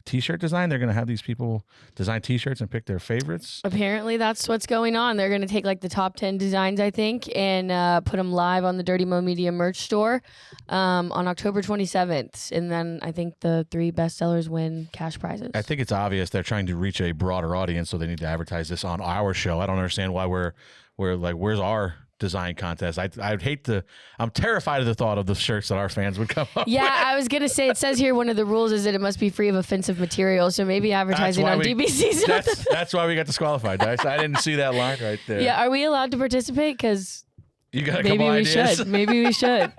T-shirt design. They're going to have these people design T-shirts and pick their favorites. Apparently, that's what's going on. They're going to take like the top 10 designs, I think, and put them live on the Dirty Mo Media merch store on October 27th. And then I think the 3 best sellers win cash prizes. I think it's obvious they're trying to reach a broader audience, so they need to advertise this on our show. I don't understand why we're like, where's our design contest? I'd hate to. I'm terrified of the thought of the shirts that our fans would come up with. I was gonna say, it says here one of the rules is that it must be free of offensive material. So maybe advertising on DBC. That's why we got disqualified. I didn't see that line right there. Yeah, are we allowed to participate? Because you got a maybe couple we ideas. should. Maybe we should.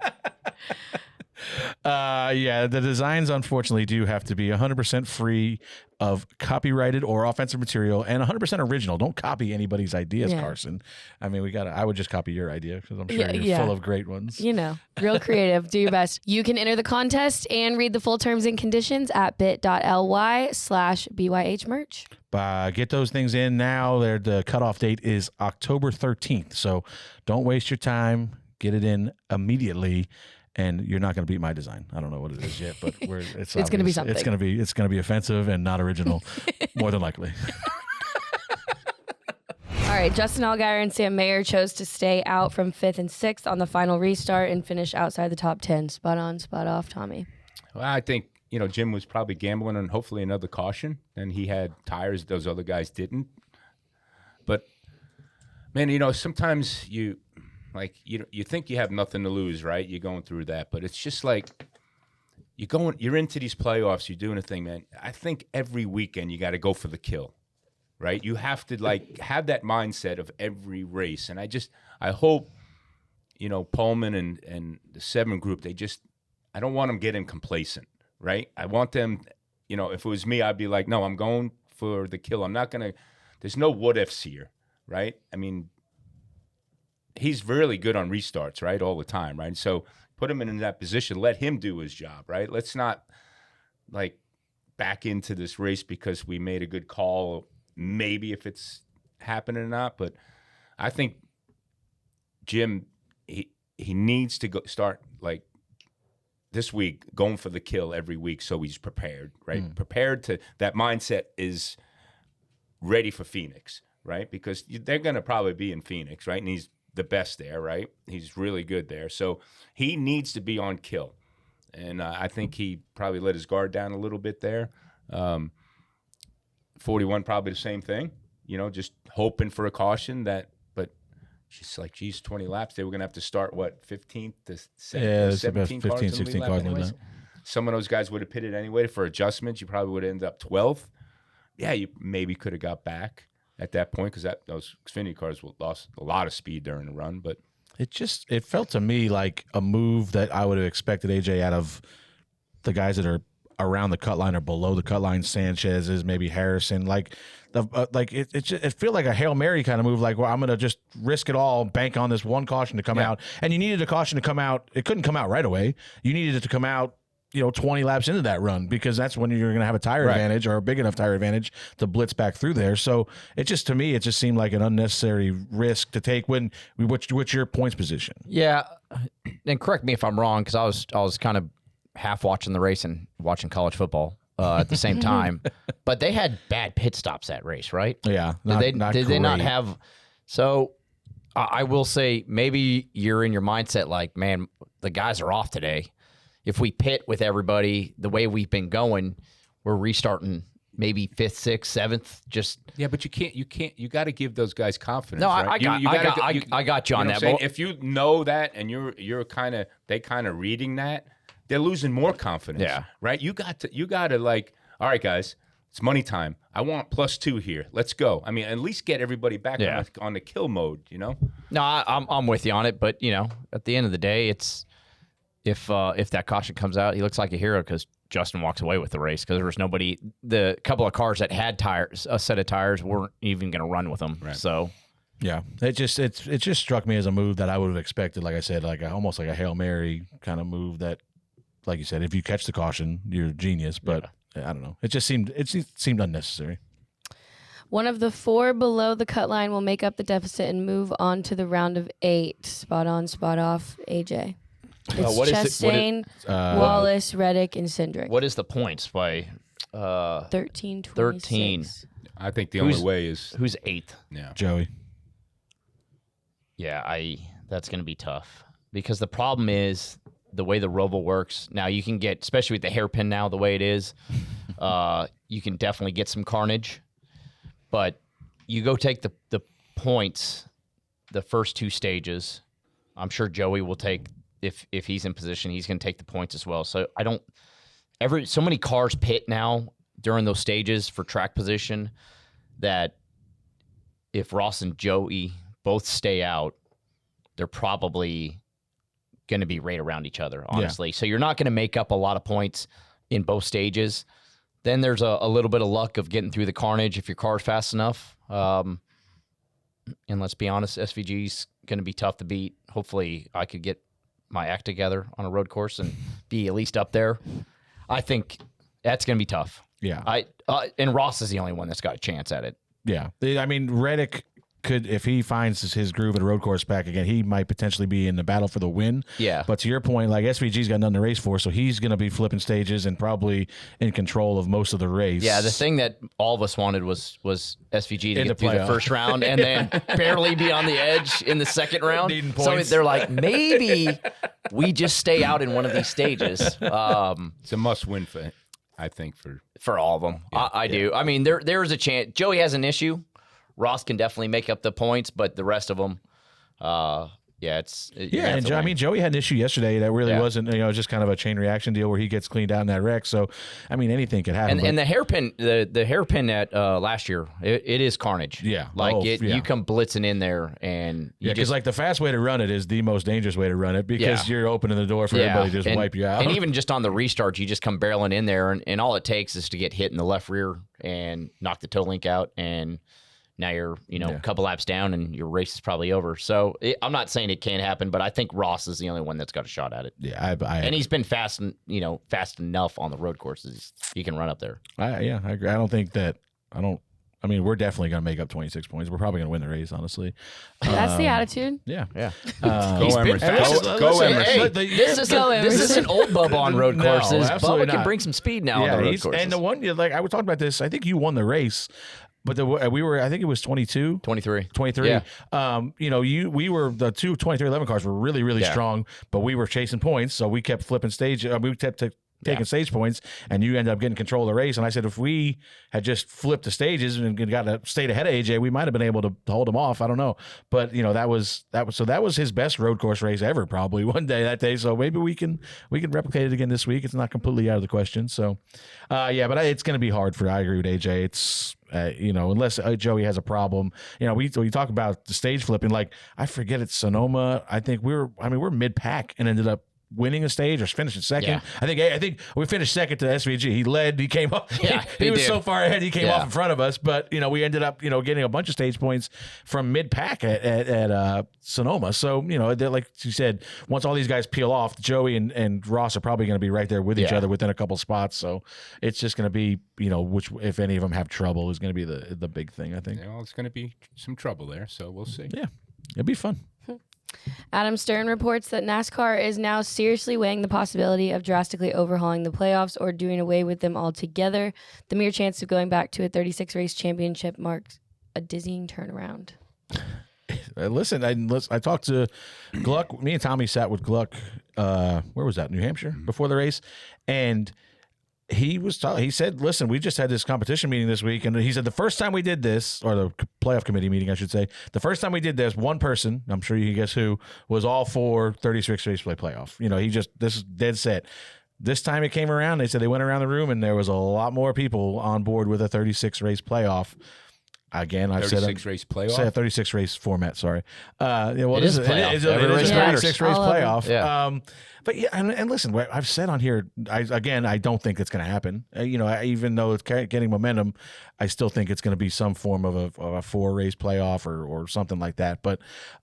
Yeah, the designs unfortunately do have to be 100% free of copyrighted or offensive material and 100% original. Don't copy anybody's ideas, Yeah. Karsyn. I mean, I would just copy your idea because I'm sure you're Yeah. full of great ones. You know, real creative. Do your best. You can enter the contest and read the full terms and conditions at bit.ly/BYH merch. Get those things in now. The cutoff date is October 13th. So don't waste your time. Get it in immediately. And you're not going to beat my design. I don't know what it is yet, but it's It's going to be something. It's going to be offensive and not original, more than likely. All right, Justin Allgaier and Sam Mayer chose to stay out from 5th and 6th on the final restart and finish outside the top 10. Spot on, spot off, Tommy. Well, I think, Jim was probably gambling on hopefully another caution, and he had tires those other guys didn't. But, man, sometimes you think you have nothing to lose, right? You're going through that, but it's just like you're into these playoffs, you're doing a thing, man. I think every weekend you got to go for the kill, right? You have to have that mindset of every race, and I hope, Pullman and the 7 group, I don't want them getting complacent, right? I want them, if it was me, I'd be like, no, I'm going for the kill. I'm not gonna. There's no what ifs here, right? I mean. He's really good on restarts, right, all the time, right? So put him in that position. Let him do his job, right? Let's not, back into this race because we made a good call, maybe if it's happening or not. But I think Jim, he needs to start, this week, going for the kill every week so he's prepared, right? Prepared to – that mindset is ready for Phoenix, right? Because they're going to probably be in Phoenix, right? And he's – the best there, right? He's really good there. So he needs to be on kill. And I think he probably let his guard down a little bit there. 41, probably the same thing, just hoping for a caution but just 20 laps. They were going to have to start, 15th to 17 about 15, 16 cars like that. Some of those guys would have pitted anyway for adjustments. You probably would have ended up 12th. Yeah, you maybe could have got back at that point because those Xfinity cars lost a lot of speed during the run. But it felt to me like a move that I would have expected AJ out of the guys that are around the cut line or below the cut line. Sanchez's, maybe Harrison. It felt like a Hail Mary kind of move. I'm going to just risk it all, bank on this one caution to come out. And you needed a caution to come out. It couldn't come out right away. You needed it to come out 20 laps into that run because that's when you're going to have a tire advantage or a big enough tire advantage to blitz back through there. So to me, it just seemed like an unnecessary risk to take what's your points position? Yeah. And correct me if I'm wrong, because I was kind of half watching the race and watching college football at the same time, but they had bad pit stops that race, right? Yeah. Did they not have? So I will say maybe you're in your mindset man, the guys are off today. If we pit with everybody the way we've been going, we're restarting maybe 5th, 6th, 7th. But you got to give those guys confidence. No, right? I got you on that. If you know that and you're they kind of reading that, they're losing more confidence. Yeah, right. You got to all right, guys, it's money time. I want +2 here. Let's go. I mean, at least get everybody back on the kill mode. No, I'm with you on it, but at the end of the day, it's. If that caution comes out, he looks like a hero because Justin walks away with the race because there was nobody. The couple of cars that had tires, a set of tires, weren't even going to run with them. Right. So, yeah, it just struck me as a move that I would have expected. Like I said, almost like a Hail Mary kind of move that, like you said, if you catch the caution, you're a genius. But I don't know. It seemed unnecessary. One of the 4 below the cut line will make up the deficit and move on to the round of 8. Spot on, spot off, AJ. It's Chastain, Wallace, Reddick, and Cindric. What is the points by 13, 26. 13. I think the only way is who's 8th? Yeah, Joey. Yeah, that's going to be tough because the problem is the way the ROVAl works. Now you can get, especially with the hairpin now the way it is, you can definitely get some carnage. But you go take the points, the first 2 stages. I'm sure Joey will take. If he's in position, he's going to take the points as well. So so many cars pit now during those stages for track position that if Ross and Joey both stay out, they're probably going to be right around each other, honestly. So you're not going to make up a lot of points in both stages. Then there's a little bit of luck of getting through the carnage if your car's fast enough. And let's be honest, SVG's going to be tough to beat. Hopefully I could get my act together on a road course and be at least up there. I think that's going to be tough. Yeah. And Ross is the only one that's got a chance at it. Yeah. I mean, Reddick could, if he finds his groove at a road course back again, he might potentially be in the battle for the win. Yeah. But to your point, like SVG's got nothing to race for, so he's going to be flipping stages and probably in control of most of the race. Yeah, the thing that all of us wanted was SVG to In get the through the playoff. first round and then barely be on the edge in the second round. Needing So points. they're like, maybe we just stay out in one of these stages. It's a must-win I think, For all of them. I do. I mean, there's a chance. Joey has an issue. Ross can definitely make up the points, but the rest of them, Joey had an issue yesterday that really wasn't, just kind of a chain reaction deal where he gets cleaned out in that wreck. So, I mean, anything could happen. And the hairpin, the hairpin at last year, it is carnage. Yeah. You come blitzing in there and because like the fast way to run it is the most dangerous way to run it because you're opening the door for everybody to just wipe you out. And even just on the restart, you just come barreling in there, and all it takes is to get hit in the left rear and knock the toe link out, and now you're, a couple laps down and your race is probably over. So I'm not saying it can't happen, but I think Ross is the only one that's got a shot at it. Yeah, and he's been fast enough on the road courses. He can run up there. I agree. I don't think that I mean, we're definitely going to make up 26 points. We're probably going to win the race, honestly. That's the attitude. Yeah. He's been fast. Go Emerson. This isn't old Bubba on road courses. absolutely Bubba can not. bring some speed now on the road courses. And the one, like I was talking about this, I think you won the race. But I think it was 22. 23. Yeah. We were, the two 2311 cars were really, really strong, but we were chasing points. So we kept flipping stage. We kept taking stage points, and you ended up getting control of the race. And I said, if we had just flipped the stages and stayed ahead of AJ, we might have been able to hold him off. I don't know. But, that was his best road course race ever, probably one day that day. So maybe we can replicate it again this week. It's not completely out of the question. So, but it's going to be hard I agree with AJ. It's, unless Joey has a problem, we talk about the stage flipping, like I forget it's Sonoma. I think we're mid pack and ended up winning a stage or finishing second. Yeah. I think we finished second to SVG. He led, he came up. Yeah, he was did. so far ahead, he came off in front of us. But we ended up getting a bunch of stage points from mid pack at Sonoma. So like you said, once all these guys peel off, Joey and Ross are probably going to be right there with each other within a couple spots. So it's just going to be which, if any of them have trouble, is going to be the big thing, I think. It's going to be some trouble there, so we'll see. Yeah, it'll be fun. Adam Stern reports that NASCAR is now seriously weighing the possibility of drastically overhauling the playoffs or doing away with them altogether. The mere chance of going back to a 36-race championship marks a dizzying turnaround. Listen, I talked to Gluck. Me and Tommy sat with Gluck. Where was that? New Hampshire before the race, and he said, "Listen, we just had this competition meeting this week, and he said the first time we did this, or the playoff committee meeting, I should say, the first time we did this, one person, I'm sure you can guess who, was all for 36 race playoff. This is dead set." This time it came around, they said they went around the room, and there was a lot more people on board with a 36 race playoff. Again, I've said 36 race playoff. Say a 36 race format. Sorry. It is a playoff. It is Every a race 36 race All of them. playoff. Yeah. But yeah, and listen, what I've said on here, I don't think it's going to happen. Even though it's getting momentum, I still think it's going to be some form of a 4-race playoff or something like that. But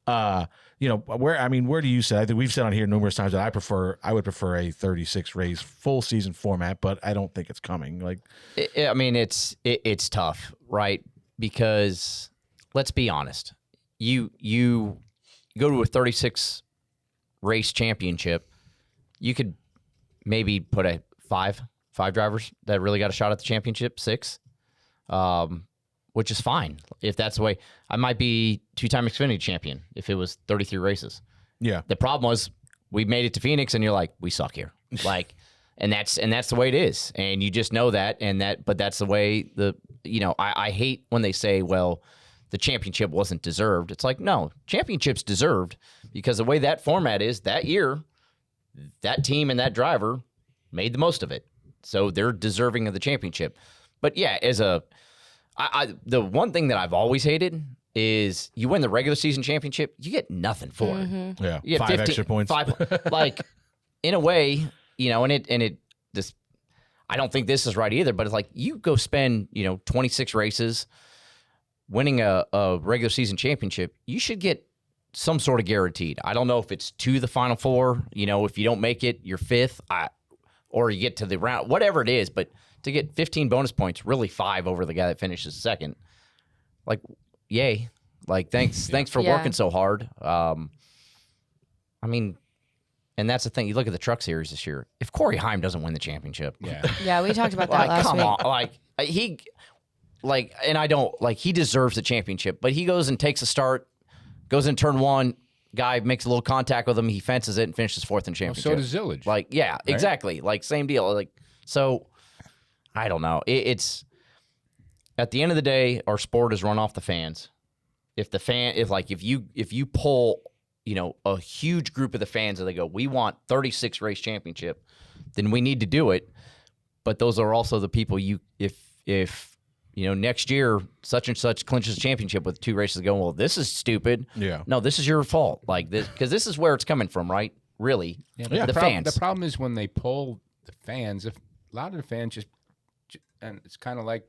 where do you say? I think we've said on here numerous times that I would prefer a 36 race full season format, but I don't think it's coming. Like, it's tough, right? Because let's be honest, you go to a 36 race championship, you could maybe put a five drivers that really got a shot at the championship, 6, which is fine if that's the way. I might be 2-time Xfinity champion if it was 33 races. yeah, The problem was we made it to Phoenix, and you're like, we suck here, like. And that's the way it is, and you just know that, but that's the way I hate when they say, well, the championship wasn't deserved. It's like, no, championship's deserved because the way that format is that year, that team and that driver made the most of it, so they're deserving of the championship. But yeah, the one thing that I've always hated is you win the regular season championship, you get nothing for it. Yeah, You get 5 extra points. Like, in a way, this. I don't think this is right either, but it's like you go spend 26 races, winning a regular season championship, you should get some sort of guaranteed. I don't know if it's to the Final Four. If you don't make it, you're fifth, or you get to the round, whatever it is. But to get 15 bonus points, really 5 over the guy that finishes second, like, yay! Like, thanks for working so hard. And that's the thing. You look at the Truck Series this year. If Corey Heim doesn't win the championship, Yeah, we talked about that last come week. on, he deserves the championship. But he goes and takes a start, goes in turn one. Guy makes a little contact with him. He fences it and finishes fourth in championship. So does Zilisch. Exactly. Like, same deal. So I don't know. It's at the end of the day, our sport is run off the fans. If you pull a huge group of the fans and they go, we want 36 race championship, then we need to do it. But those are also the people if next year such and such clinches a championship with 2 races going, well, this is stupid. Yeah. No, this is your fault. Like this, because this is where it's coming from, right? Really. Yeah, the fans. The problem is when they poll the fans, if a lot of the fans just and it's kind of like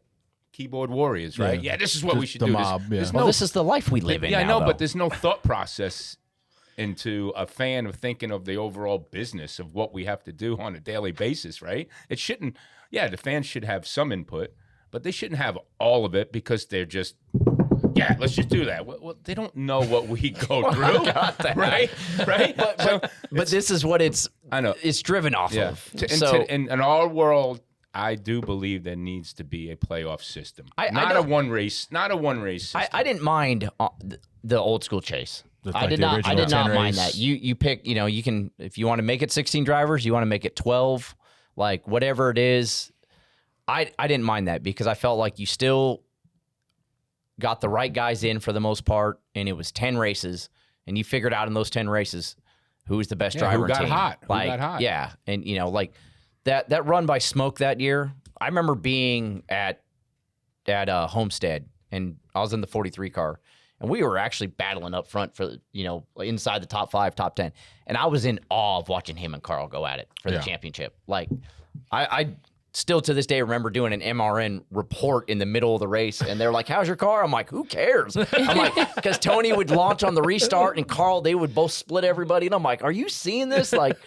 keyboard warriors, right? Yeah, this is what we should the do. mob, This is the life we live in. Yeah, now, I know, though. but there's no thought process into a fan of thinking of the overall business of what we have to do on a daily basis, right? It shouldn't. Yeah, the fans should have some input, but they shouldn't have all of it because they're just. Yeah, let's just do that. Well, they don't know what we go through, right? Right. But this is what it's. I know it's driven off of. In our world, I do believe there needs to be a playoff system, not a one race system. I didn't mind the old school chase. I did not mind that. You pick. You can, if you want to make it 16 drivers, you want to make it 12, like whatever it is. I didn't mind that because I felt like you still got the right guys in for the most part, and it was 10 races, and you figured out in those 10 races who was the best driver. Who got team. hot? Like, who got hot? Yeah, and that run by Smoke that year. I remember being at Homestead, and I was in the 43 car, and we were actually battling up front for inside the top 5, top 10, and I was in awe of watching him and Carl go at it for the championship. Like, I still to this day remember doing an MRN report in the middle of the race, and they're like, "How's your car?" I'm like, "Who cares?" I'm like, because Tony would launch on the restart, and Carl, they would both split everybody, and I'm like, "Are you seeing this?" Like,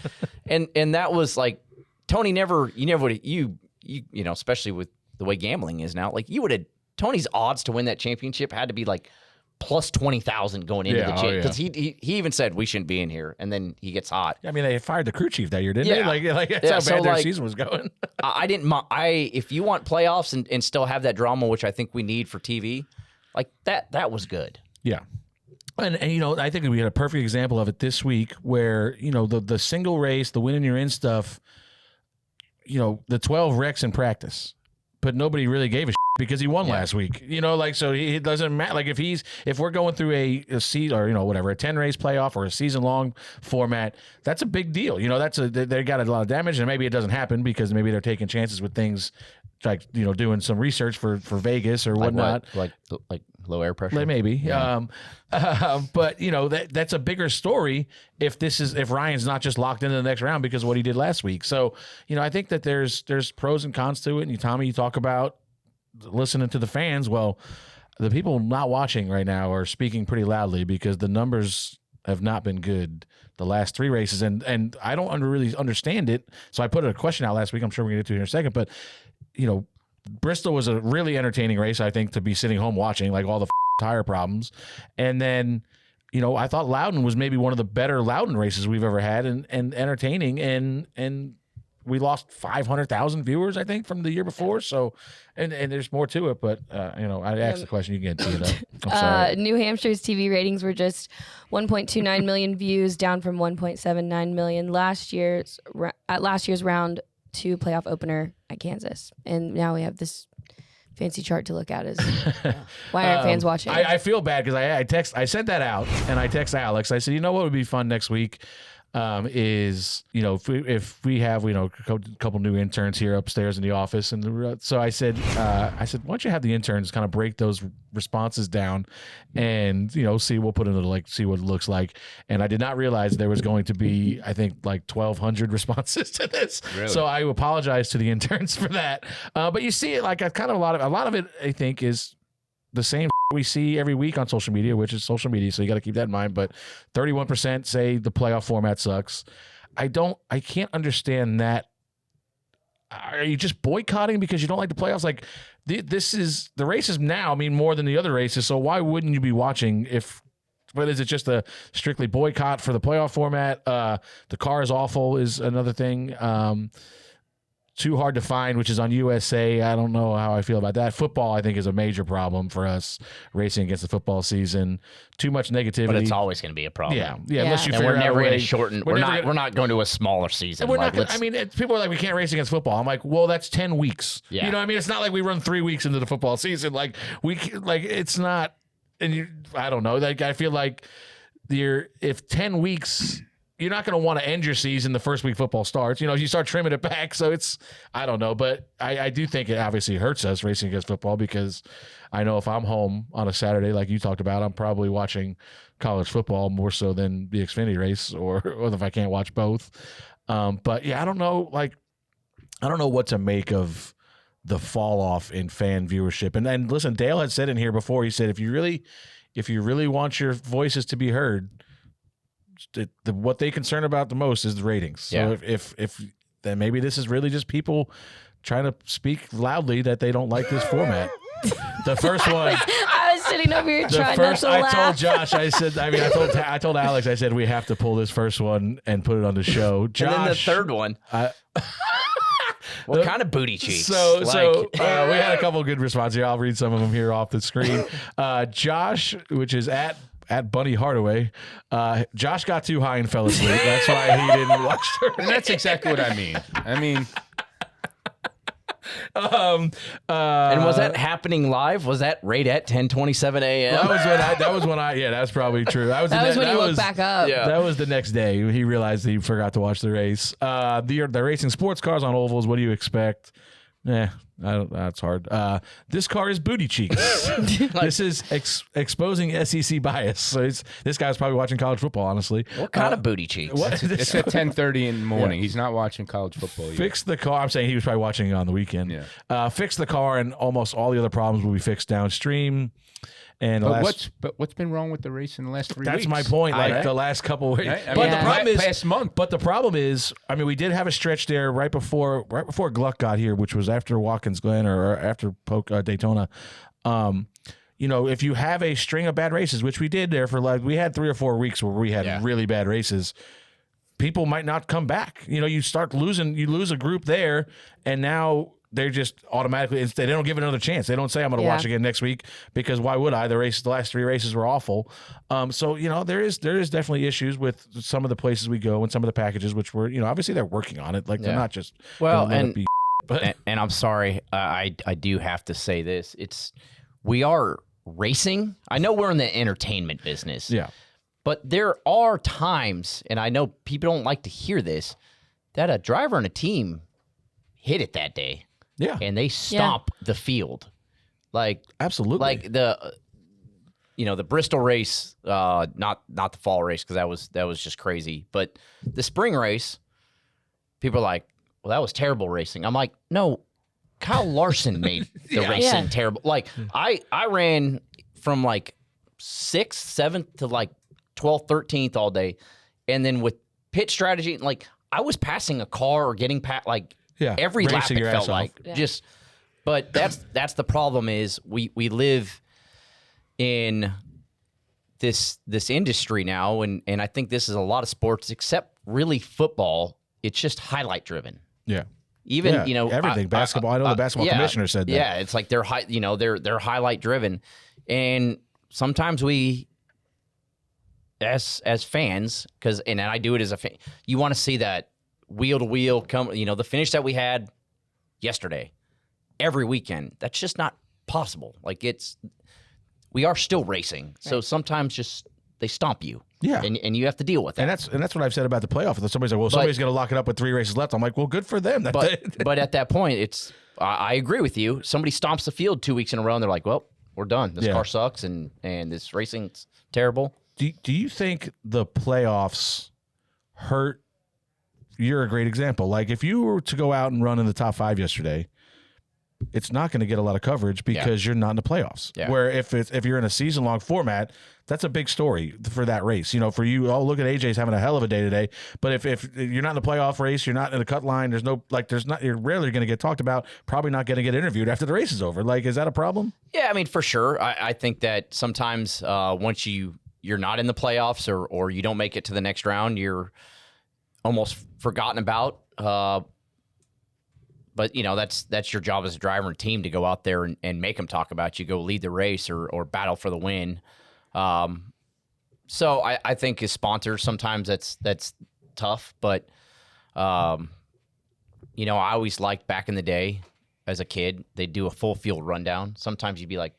and that was like, Tony never would, especially with the way gambling is now, like you would have, Tony's odds to win that championship had to be like plus 20,000 going into the championship, because he even said we shouldn't be in here, and then he gets hot. I mean, they fired the crew chief that year, didn't they? Like that's how bad their season was going. I didn't. If you want playoffs and still have that drama, which I think we need for TV, like that was good. Yeah. And I think we had a perfect example of it this week where, the single race, the winning you're in stuff, the 12 wrecks in practice, but nobody really gave a shit because he won last week. So it doesn't matter. Like if we're going through a season or, whatever, a 10 race playoff or a season long format, that's a big deal. They got a lot of damage, and maybe it doesn't happen because maybe they're taking chances with things like, doing some research for Vegas or whatnot. Like low air pressure. Maybe. Yeah. But that's a bigger story if Ryan's not just locked into the next round because of what he did last week. So, I think that there's pros and cons to it. And Tommy, you talk about listening to the fans. Well, the people not watching right now are speaking pretty loudly because the numbers have not been good the last 3 races. And I don't really understand it. So I put a question out last week. I'm sure we're going to get to it in a second. But, Bristol was a really entertaining race, I think, to be sitting home watching, like all the tire problems. And then, I thought Loudon was maybe one of the better Loudon races we've ever had and entertaining. And we lost 500,000 viewers, I think, from the year before. So, and there's more to it. But, I asked the question. You can get to it. I'm sorry. New Hampshire's TV ratings were just 1.29 million views, down from 1.79 million at last year's round 2 playoff opener at Kansas. And now we have this fancy chart to look at. Why aren't fans watching? I feel bad because I sent that out, and I text Alex. I said, what would be fun next week? is, if we have, a couple new interns here upstairs in the office. And so I said, why don't you have the interns kind of break those responses down and, we'll put in see what it looks like. And I did not realize there was going to be, I think, 1,200 responses to this. Really? So I apologize to the interns for that. But you see it a lot of it, I think, is the same we see every week on social media, which is social media. So you got to keep that in mind. But 31% say the playoff format sucks. I can't understand that. Are you just boycotting because you don't like the playoffs? The races now mean more than the other races. So why wouldn't you be watching but is it just a strictly boycott for the playoff format? The car is awful is another thing. Too hard to find, which is on USA. I don't know how I feel about that. Football, I think, is a major problem for us racing against the football season. Too much negativity, but it's always going to be a problem. Yeah. Unless you and figure we're out never a way. going to shorten. We're not going to a smaller season. We're not. People are like, we can't race against football. I'm like, well, that's 10 weeks. Yeah. You know what I mean? It's not like we run 3 weeks into the football season. It's not. And I don't know. I feel like if 10 weeks. You're not going to want to end your season the first week football starts. You start trimming it back. So I don't know. But I do think it obviously hurts us racing against football because I know if I'm home on a Saturday, like you talked about, I'm probably watching college football more so than the Xfinity race or if I can't watch both. But yeah, I don't know. I don't know what to make of the fall off in fan viewership. And listen, Dale had said in here before, he said, if you really want your voices to be heard, what they concern about the most is the ratings. So if then maybe this is really just people trying to speak loudly that they don't like this format. The first one, I was sitting over here trying not to laugh. I told Josh, I told Alex, I said we have to pull this first one and put it on the show. Josh, and then the third one. What kind of booty cheeks? So we had a couple of good responses here. I'll read some of them here off the screen. Josh, which is at Bunny Hardaway, Josh got too high and fell asleep. That's why he didn't watch the race. And that's exactly what I mean. And was that happening live? Was that right at 10:27 a.m.? That's probably true. That was when you look back up. Yeah. That was the next day. He realized he forgot to watch the race. They're racing sports cars on ovals. What do you expect? That's hard. This car is booty cheeks. This is exposing SEC bias. So this guy's probably watching college football, honestly. What kind of booty cheeks? It's at 10:30 in the morning. Yeah. He's not watching college football yet. Fix the car. I'm saying he was probably watching it on the weekend. Yeah. Fix the car, and almost all the other problems will be fixed downstream. And what's been wrong with the race in the last 3 weeks? That's my point. The last couple of weeks. Right? The problem is past month. But the problem is, we did have a stretch there right before Gluck got here, which was after Watkins Glen or after Daytona. If you have a string of bad races, which we did there we had 3 or 4 weeks where we had really bad races. People might not come back. You start losing. You lose a group there, and now they're just automatically, they don't give it another chance. They don't say, I'm going to watch again next week, because why would I? The last 3 races were awful. So, there is definitely issues with some of the places we go and some of the packages, which were, obviously they're working on it. They're not just, and I'm sorry, I do have to say this. We are racing. I know we're in the entertainment business. Yeah. But there are times, and I know people don't like to hear this, that a driver and a team hit it that day. Yeah. And they stomp the field. Absolutely. Like the Bristol race, not the fall race, because that was just crazy. But the spring race, people are like, well, that was terrible racing. I'm like, no, Kyle Larson made the racing terrible. I ran from 6th, 7th to 12th, 13th all day. And then with pit strategy, I was passing a car or getting past every lap, it felt like. But that's the problem is we live in this industry now, and I think this is a lot of sports, except really football. It's just highlight driven. Yeah. Even everything basketball. I know the basketball commissioner said that. Yeah, it's they're they're highlight driven, and sometimes we, as fans, and I do it as a fan, you want to see that wheel to wheel come. The finish that we had yesterday, every weekend. That's just not possible. We are still racing, so sometimes just they stomp you. Yeah. And you have to deal with that. And that's what I've said about the playoff. Somebody's like, well, somebody's going to lock it up with 3 races left. I'm like, well, good for them. But at that point, I agree with you. Somebody stomps the field 2 weeks in a row, and they're like, well, we're done. This car sucks, and this racing's terrible. Do you think the playoffs hurt? You're a great example. Like, if you were to go out and run in the top 5 yesterday, it's not going to get a lot of coverage because you're not in the playoffs. Yeah. Where if you're in a season-long format, that's a big story for that race. For you, oh, look at AJ's having a hell of a day today. But if you're not in the playoff race, you're not in the cut line, you're rarely going to get talked about, probably not going to get interviewed after the race is over. Like, is that a problem? Yeah, I mean, for sure. I think that sometimes once you're not in the playoffs or you don't make it to the next round, you're almost forgotten about. But, that's your job as a driver and team to go out there and make them talk about you, go lead the race or battle for the win. So I think as sponsors, sometimes that's tough. But, I always liked back in the day as a kid, they'd do a full field rundown. Sometimes you'd be like,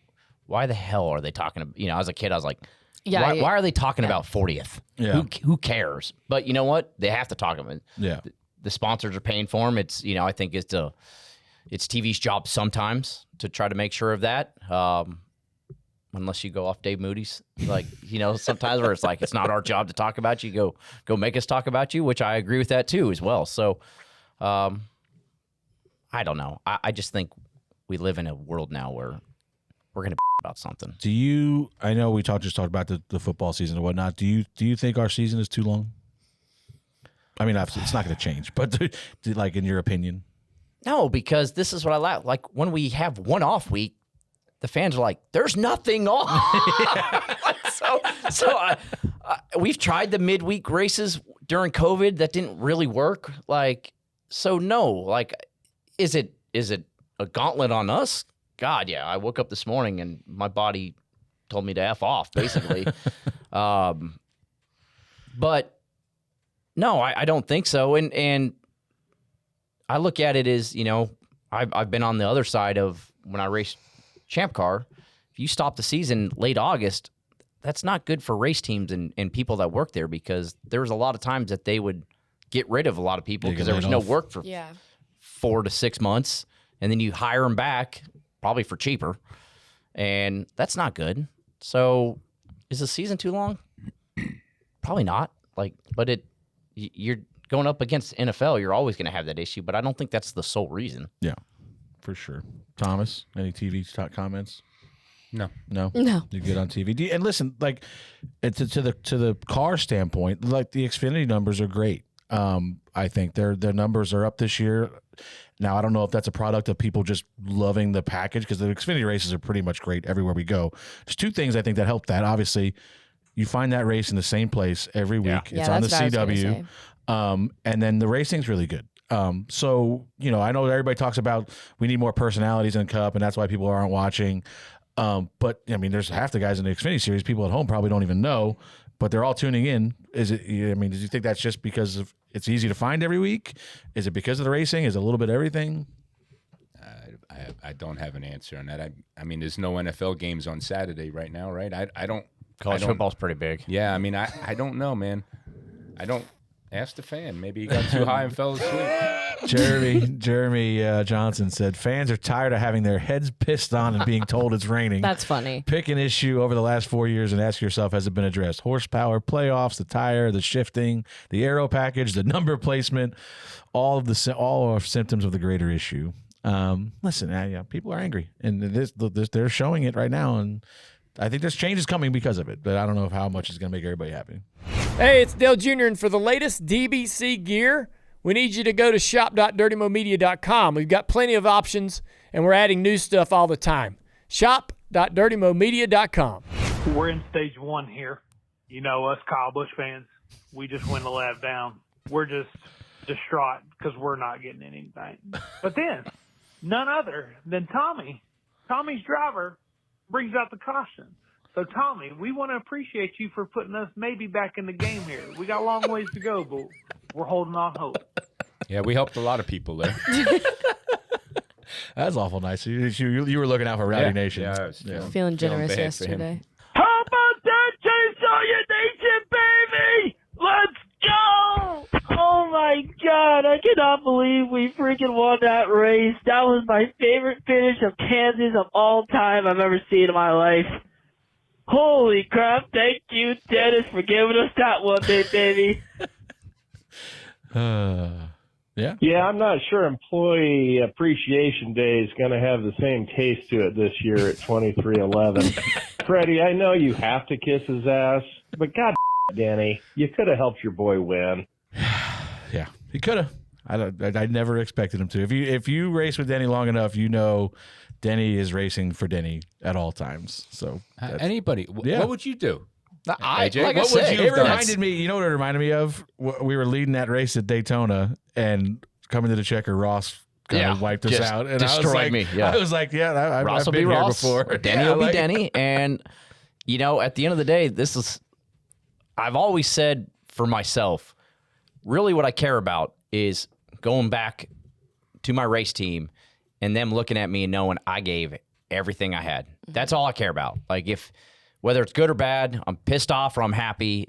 why the hell are they talking about, as a kid, I was like, why are they talking about 40th? Yeah. Who cares? But you know what? They have to talk about it. Yeah. The sponsors are paying for them. It's, I think it's TV's job sometimes to try to make sure of that. Unless you go off Dave Moody's, like, sometimes where it's like, it's not our job to talk about you. Go make us talk about you, which I agree with that too as well. So, I don't know. I just think we live in a world now where we're going to about something. I know we just talked about the football season and whatnot. Do you think our season is too long? I mean, it's not going to change, but like, in your opinion? No, because this is what I like. Like, when we have one off week, the fans are like, there's nothing on. so we've tried the midweek races during COVID. That didn't really work. Like, so no, like, is it a gauntlet on us? God, yeah. I woke up this morning and my body told me to F off, basically. But no, I don't think so. And I look at it as, I've been on the other side of when I raced Champ Car. If you stop the season late August, that's not good for race teams and people that work there, because there was a lot of times that they would get rid of a lot of people because there was no work for 4 to 6 months. And then you hire them back, probably for cheaper. And that's not good. So is the season too long? Probably not. But you're going up against NFL, you're always going to have that issue, but I don't think that's the sole reason. Yeah, for sure. Thomas, any TV comments? No. You're good on TV. And listen, like, to the car standpoint, like, the Xfinity numbers are great. I think their numbers are up this year. Now, I don't know if that's a product of people just loving the package, because the Xfinity races are pretty much great everywhere we go. There's 2 things I think that help that. Obviously, you find that race in the same place every week. It's on the CW. And then the racing's really good. So, I know everybody talks about we need more personalities in Cup, and that's why people aren't watching. But, I mean, there's half the guys in the Xfinity Series people at home probably don't even know, but they're all tuning in. Did you think that's just because it's easy to find every week? Is it because of the racing? Is it a little bit of everything? I don't have an answer on that. I mean, there's no NFL games on Saturday right now, right? I don't. College football's pretty big. Yeah, I mean, I don't know, man. I don't. Ask the fan. Maybe he got too high and fell asleep. Jeremy Johnson said, fans are tired of having their heads pissed on and being told it's raining. That's funny. Pick an issue over the last 4 years and ask yourself, has it been addressed? Horsepower, playoffs, the tire, the shifting, the aero package, the number placement, all are symptoms of the greater issue. Listen, people are angry, and they're showing it right now, and I think there's changes coming because of it, but I don't know how much is going to make everybody happy. Hey, it's Dale Jr., and for the latest DBC gear, we need you to go to shop.dirtymomedia.com. We've got plenty of options, and we're adding new stuff all the time. Shop.dirtymomedia.com. We're in stage 1 here. You know us Kyle Busch fans. We just win the lap down. We're just distraught because we're not getting anything. But then, none other than Tommy. Tommy's driver brings out the caution. So, Tommy, we want to appreciate you for putting us maybe back in the game here. We got a long ways to go, but we're holding on hope. Yeah, we helped a lot of people there. That's awful nice. You were looking out for Rowdy Nation. Feeling generous yesterday. How about that, Chase? All your nation, baby! my God, I cannot believe we freaking won that race. That was my favorite finish of Kansas of all time I've ever seen in my life. Holy crap, thank you, Dennis, for giving us that one day, baby. Yeah. Yeah, I'm not sure Employee Appreciation Day is going to have the same taste to it this year at 2311. Freddie, I know you have to kiss his ass, but God, Denny, you could have helped your boy win. Yeah, he could have. I never expected him to. If you race with Denny long enough, you know Denny is racing for Denny at all times. So anybody, what would you do? AJ, like what I would said, you It have done? reminded me, you know what it reminded me of? We were leading that race at Daytona and coming to the checker, Ross kind of wiped us just out. And destroyed me. Yeah. I was like, I've Ross will been be here Ross, before. Denny will be Denny. And, you know, at the end of the day, I've always said for myself, really what I care about is going back to my race team and them looking at me and knowing I gave everything I had. That's all I care about. Like, whether it's good or bad, I'm pissed off or I'm happy.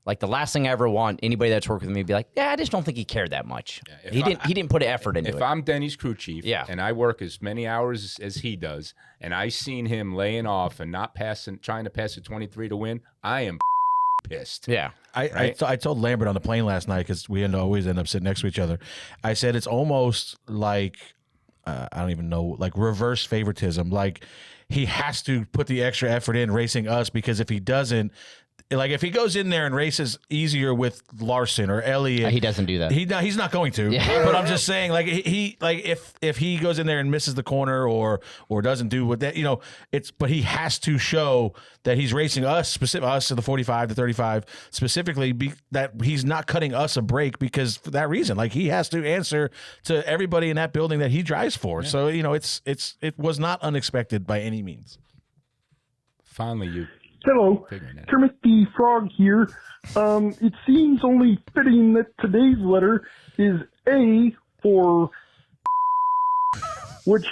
Like, the last thing I ever want anybody that's working with me to be like, I just don't think he cared that much. Yeah, he didn't put effort into it. If I'm Denny's crew chief and I work as many hours as he does, and I seen him laying off and not trying to pass a 23 to win, I am pissed. Yeah. I told Lambert on the plane last night, because we always end up sitting next to each other. I said it's almost like, I don't even know, like reverse favoritism. Like, he has to put the extra effort in racing us, because if he doesn't, like, if he goes in there and races easier with Larson or Elliott, he doesn't do that. He's not going to. Yeah. But I'm just saying, like, if he goes in there and misses the corner or doesn't do what that, but he has to show that he's racing us to the 45 to 35 specifically, that he's not cutting us a break, because for that reason, like, he has to answer to everybody in that building that he drives for. Yeah. So it was not unexpected by any means. Finally, you. Hello, Kermit the Frog here. It seems only fitting that today's letter is A for which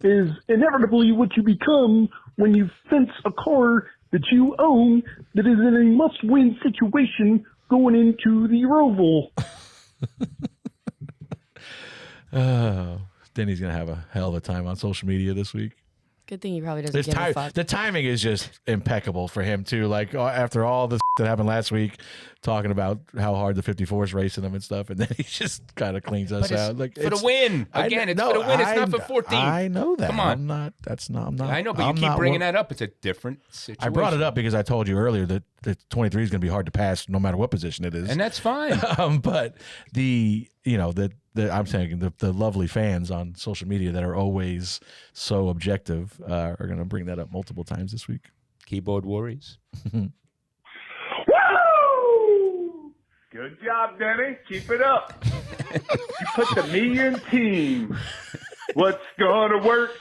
is inevitably what you become when you fence a car that you own that is in a must-win situation going into the ROVAl. Denny's going to have a hell of a time on social media this week. Good thing he probably doesn't give a fuck. The timing is just impeccable for him, too. Like, after all the that happened last week, talking about how hard the 54 is racing them and stuff, and then he just kind of cleans us out. Like, for the win. Again, it's for the win. It's not for 14. I know that. Come on. I'm not. I know, but you keep bringing that up. It's a different situation. I brought it up because I told you earlier that the 23 is going to be hard to pass no matter what position it is. And that's fine. But I'm saying the lovely fans on social media that are always so objective are going to bring that up multiple times this week. Keyboard warriors. Woo! Good job, Denny. Keep it up. You put the me in team. What's gonna work?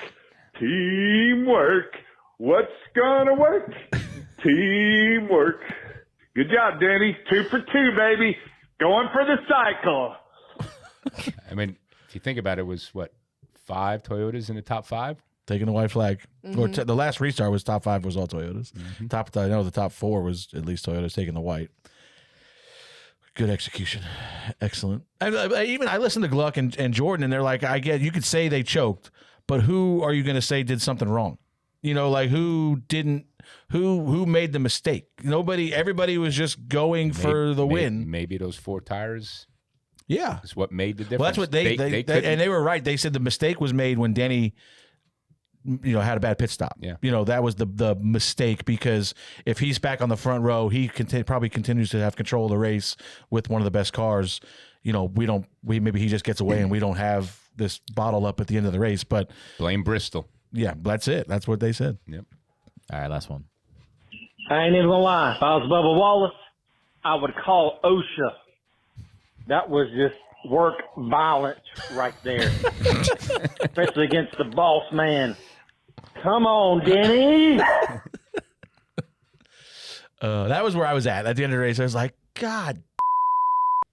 Teamwork. What's gonna work? Teamwork. Good job, Denny. 2 for 2, baby. Going for the cycle. I mean, if you think about it, was what, 5 Toyotas in the top 5? Taking the white flag. Mm-hmm. Or the last restart was top 5 was all Toyotas. Mm-hmm. I know the top 4 was at least Toyotas taking the white. Good execution. Excellent. I listened to Gluck and Jordan, and they're like, you could say they choked, but who are you going to say did something wrong? Like, who didn't, who made the mistake? Everybody was just going for the win. Maybe those 4 tires. Yeah. Is what made the difference. Well, that's what they and they were right. They said the mistake was made when Denny, had a bad pit stop. Yeah. That was the mistake, because if he's back on the front row, he probably continues to have control of the race with one of the best cars. Maybe he just gets away and we don't have this bottle up at the end of the race, but blame Bristol. Yeah, that's it. That's what they said. Yep. All right, last one. I ain't even gonna lie. If I was Bubba Wallace, I would call OSHA. That was just work violence right there. Especially against the boss man. Come on, Denny. That was where I was at the end of the race. I was like, God,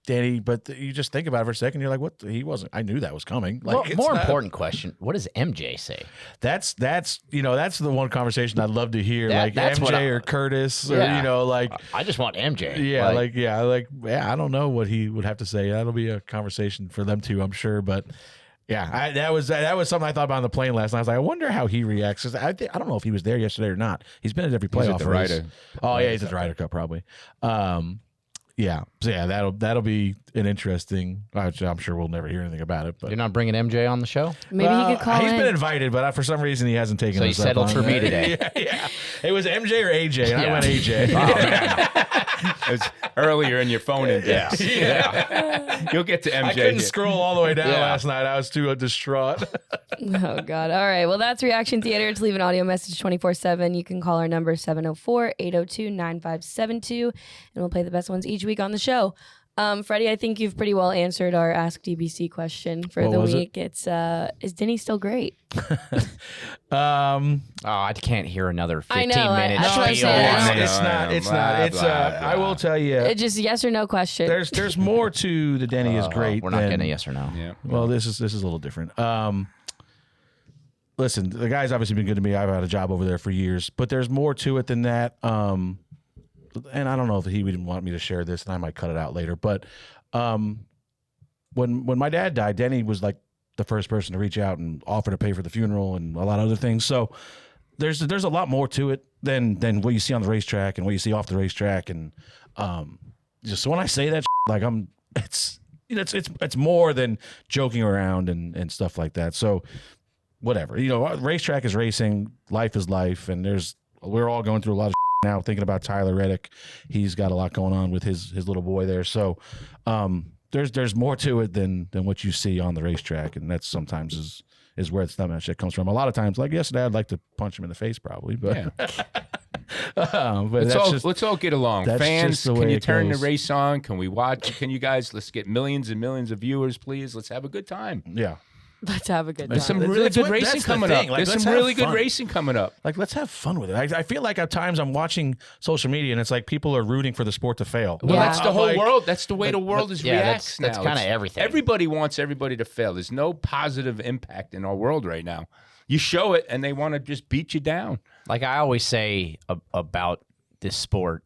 Danny, but you just think about it for a second. You're like, what? He wasn't. I knew that was coming. Like, More important question: what does MJ say? That's the one conversation I'd love to hear. Like that's MJ or Curtis, or I just want MJ. Yeah, I don't know what he would have to say. That'll be a conversation for them too, I'm sure. But yeah, that was something I thought about on the plane last night. I was like, I wonder how he reacts. 'Cause I don't know if he was there yesterday or not. He's been at every playoff at the race. Ryder. Oh yeah, he's at the Ryder Cup probably. Yeah, so yeah, that'll be an interesting. I'm sure we'll never hear anything about it. But You're not bringing MJ on the show? Maybe he could call He's in. been invited, but for some reason he hasn't taken. So he us up settled on for me that. today. Yeah. It was MJ or AJ, and I Yeah. went AJ. Oh, man. It was earlier in your phone index. Yeah. You'll get to MJ. I couldn't here. scroll all the way down last night. I was too distraught. Oh, God. All right. Well, that's Reaction Theater. To leave an audio message 24/7, you can call our number 704-802-9572, and we'll play the best ones each week on the show. Freddie, I think you've pretty well answered our Ask DBC question for the week. It's is Denny still great? I can't hear another 15 I know, minutes. that's what I'm saying. It's not. I will tell you. It's just a yes or no question. There's more to the Denny is great. We're not than- getting a yes or no. Yeah. Well, this is a little different. Listen, the guy's obviously been good to me. I've had a job over there for years, but there's more to it than that. And I don't know if he didn't want me to share this, and I might cut it out later. But when my dad died, Denny was like the first person to reach out and offer to pay for the funeral and a lot of other things. So there's a lot more to it than what you see on the racetrack and what you see off the racetrack. And just when I say that, like it's more than joking around and stuff like that. So whatever, racetrack is racing, life is life, and we're all going through a lot of now thinking about Tyler Reddick. He's got a lot going on with his little boy there. So there's more to it than what you see on the racetrack, and that sometimes is where that shit comes from. A lot of times, like yesterday, I'd like to punch him in the face probably, but but let's all get along. that's Fans, just the can way you it turn the goes. race on? Can we watch? Can you guys? Let's get millions and millions of viewers, please. Let's have a good time. yeah. Let's have a good time. There's some really That's good what- racing that's the coming thing. up. Like, There's let's some have really good fun. racing coming up. Like, let's have fun with it. I feel like at times I'm watching social media and it's like people are rooting for the sport to fail. Well, Yeah. that's the I'm whole like- world. That's the way the world is reacts that's now. kind of It's- everything. Everybody wants everybody to fail. There's no positive impact in our world right now. You show it, and they want to just beat you down. Like I always say about this sport,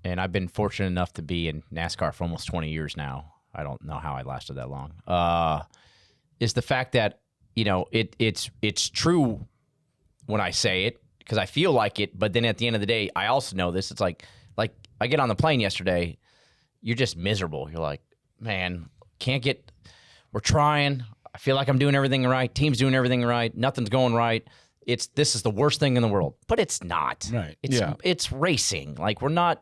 and I've been fortunate enough to be in NASCAR for almost 20 years now. I don't know how I lasted that long. Is the fact that it's true when I say it because I feel like it, but then at the end of the day, I also know this. It's like I get on the plane yesterday, you're just miserable. You're like, man, we're trying. I feel like I'm doing everything right. Team's doing everything right. Nothing's going right. This is the worst thing in the world, but it's not. Right. It's racing. Like we're not.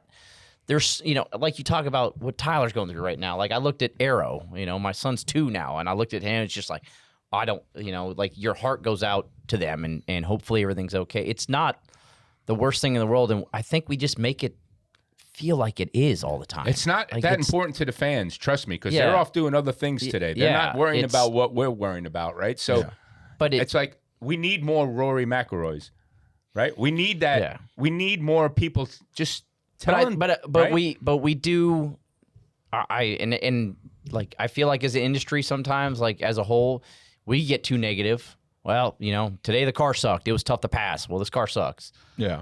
There's like you talk about what Tyler's going through right now. Like I looked at Arrow. My son's 2 now, and I looked at him. It's just like I don't. Like your heart goes out to them, and hopefully everything's okay. It's not the worst thing in the world, and I think we just make it feel like it is all the time. It's not Like, that important to the fans, trust me, because Yeah. they're off doing other things today. They're not worrying it's- about what we're worrying about, right? So But it's like we need more Rory McIlroys, right? We need that. Yeah. We need more people just telling. But right? we do. I feel like as an industry sometimes, like as a whole, we get too negative. Well, today the car sucked. It was tough to pass. Well, this car sucks. Yeah.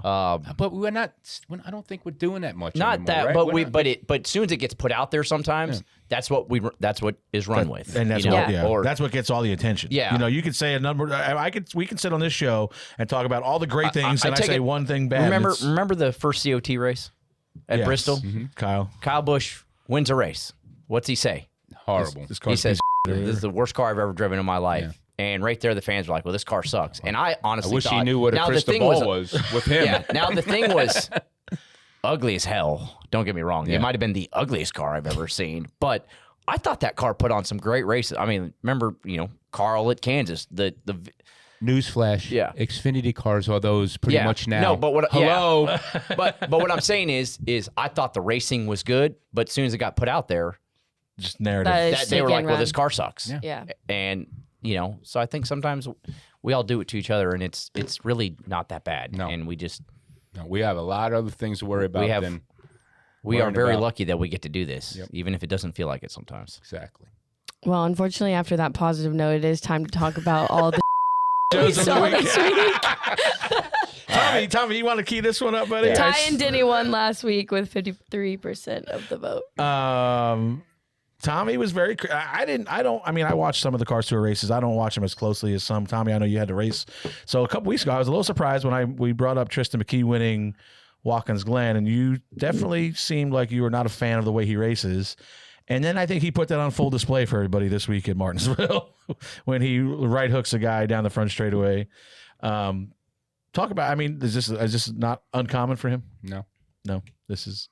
But we're not. I don't think we're doing that much. Not anymore, that, right? but We're not- but as soon as it gets put out there, sometimes that's what is run with, And that's that's what gets all the attention. Yeah. You could say a number. We can sit on this show and talk about all the great things, and I take say it- one thing bad. Remember the first COT race at Yes. Bristol? Mm-hmm. Kyle Busch wins a race. What's he say? horrible. This He car's says, piece of "This is the worst car I've ever driven in my life." And right there, the fans were like, "Well, this car sucks." And I honestly I wish thought, he knew what a now the crystal thing ball was with him. Yeah. Now the thing was ugly as hell. Don't get me wrong. Yeah. It might have been the ugliest car I've ever seen, but I thought that car put on some great races. I mean, remember, Carl at Kansas, the Newsflash. Yeah. Xfinity cars are those pretty much now. No, but what? Hello. yeah. but what I'm saying is I thought the racing was good, but as soon as it got put out there, just narrative. they were Stick like, and "Well, run. this car sucks." Yeah. And so I think sometimes we all do it to each other, and it's really not that bad. No. And we just No, we have a lot of other things to worry about have- than We are learn very about- lucky that we get to do this, even if it doesn't feel like it sometimes. Exactly. Well, unfortunately, after that positive note, it is time to talk about all the we Shows of the saw week. this week. Tommy, you want to key this one up, buddy? Ty and Denny won last week with 53% of the vote. Tommy was very. I watched some of the Cars Tour races. I don't watch them as closely as some. Tommy, I know you had to race. So a couple weeks ago, I was a little surprised when we brought up Tristan McKee winning Watkins Glen, and you definitely seemed like you were not a fan of the way he races. And then I think he put that on full display for everybody this week at Martinsville when he right hooks a guy down the front straightaway. Talk about. I mean, is this not uncommon for him? No. This is.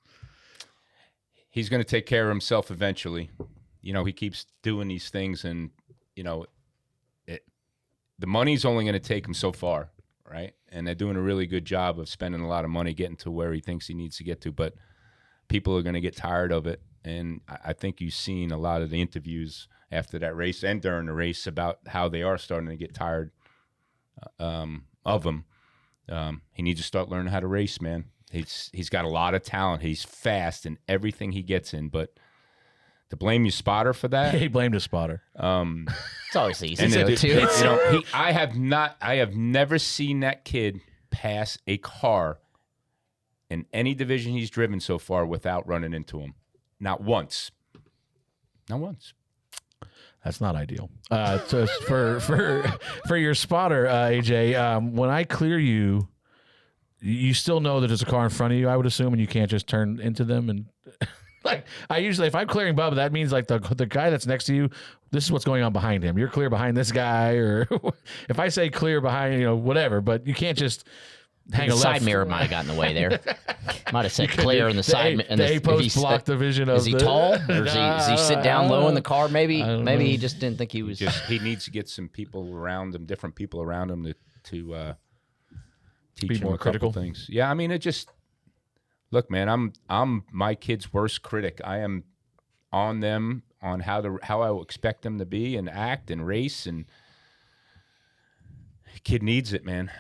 He's going to take care of himself eventually. You know, he keeps doing these things, and you know, the money's only going to take him so far, right? And they're doing a really good job of spending a lot of money getting to where he thinks he needs to get to. But people are going to get tired of it, and I think you've seen a lot of the interviews after that race and during the race about how they are starting to get tired of him. He needs to start learning how to race, man. He's got a lot of talent. He's fast in everything he gets in, but to blame your spotter for that, He blamed his spotter. It's always easy and to do. I have never seen that kid pass a car in any division he's driven so far without running into him. Not once. Not once. That's not ideal. So for your spotter, AJ, when I clear you, you still know that there's a car in front of you, I would assume, and you can't just turn into them. And like I usually, if I'm clearing Bubba, that means like the guy that's next to you, this is what's going on behind him. You're clear behind this guy, or if I say clear behind, whatever. But you can't just hang The a side left. mirror might have gotten in the way there. Might have said clear in the side. The A-post blocked the vision of Is he the- tall? Or does he sit down low in the car? Maybe I don't maybe know. he just didn't think he was. He needs to get some people around him, different people around him to teach Be him more a couple critical. things. Yeah, I mean, it just look, man. I'm my kid's worst critic. I am on them on how I expect them to be and act and race, and kid needs it, man.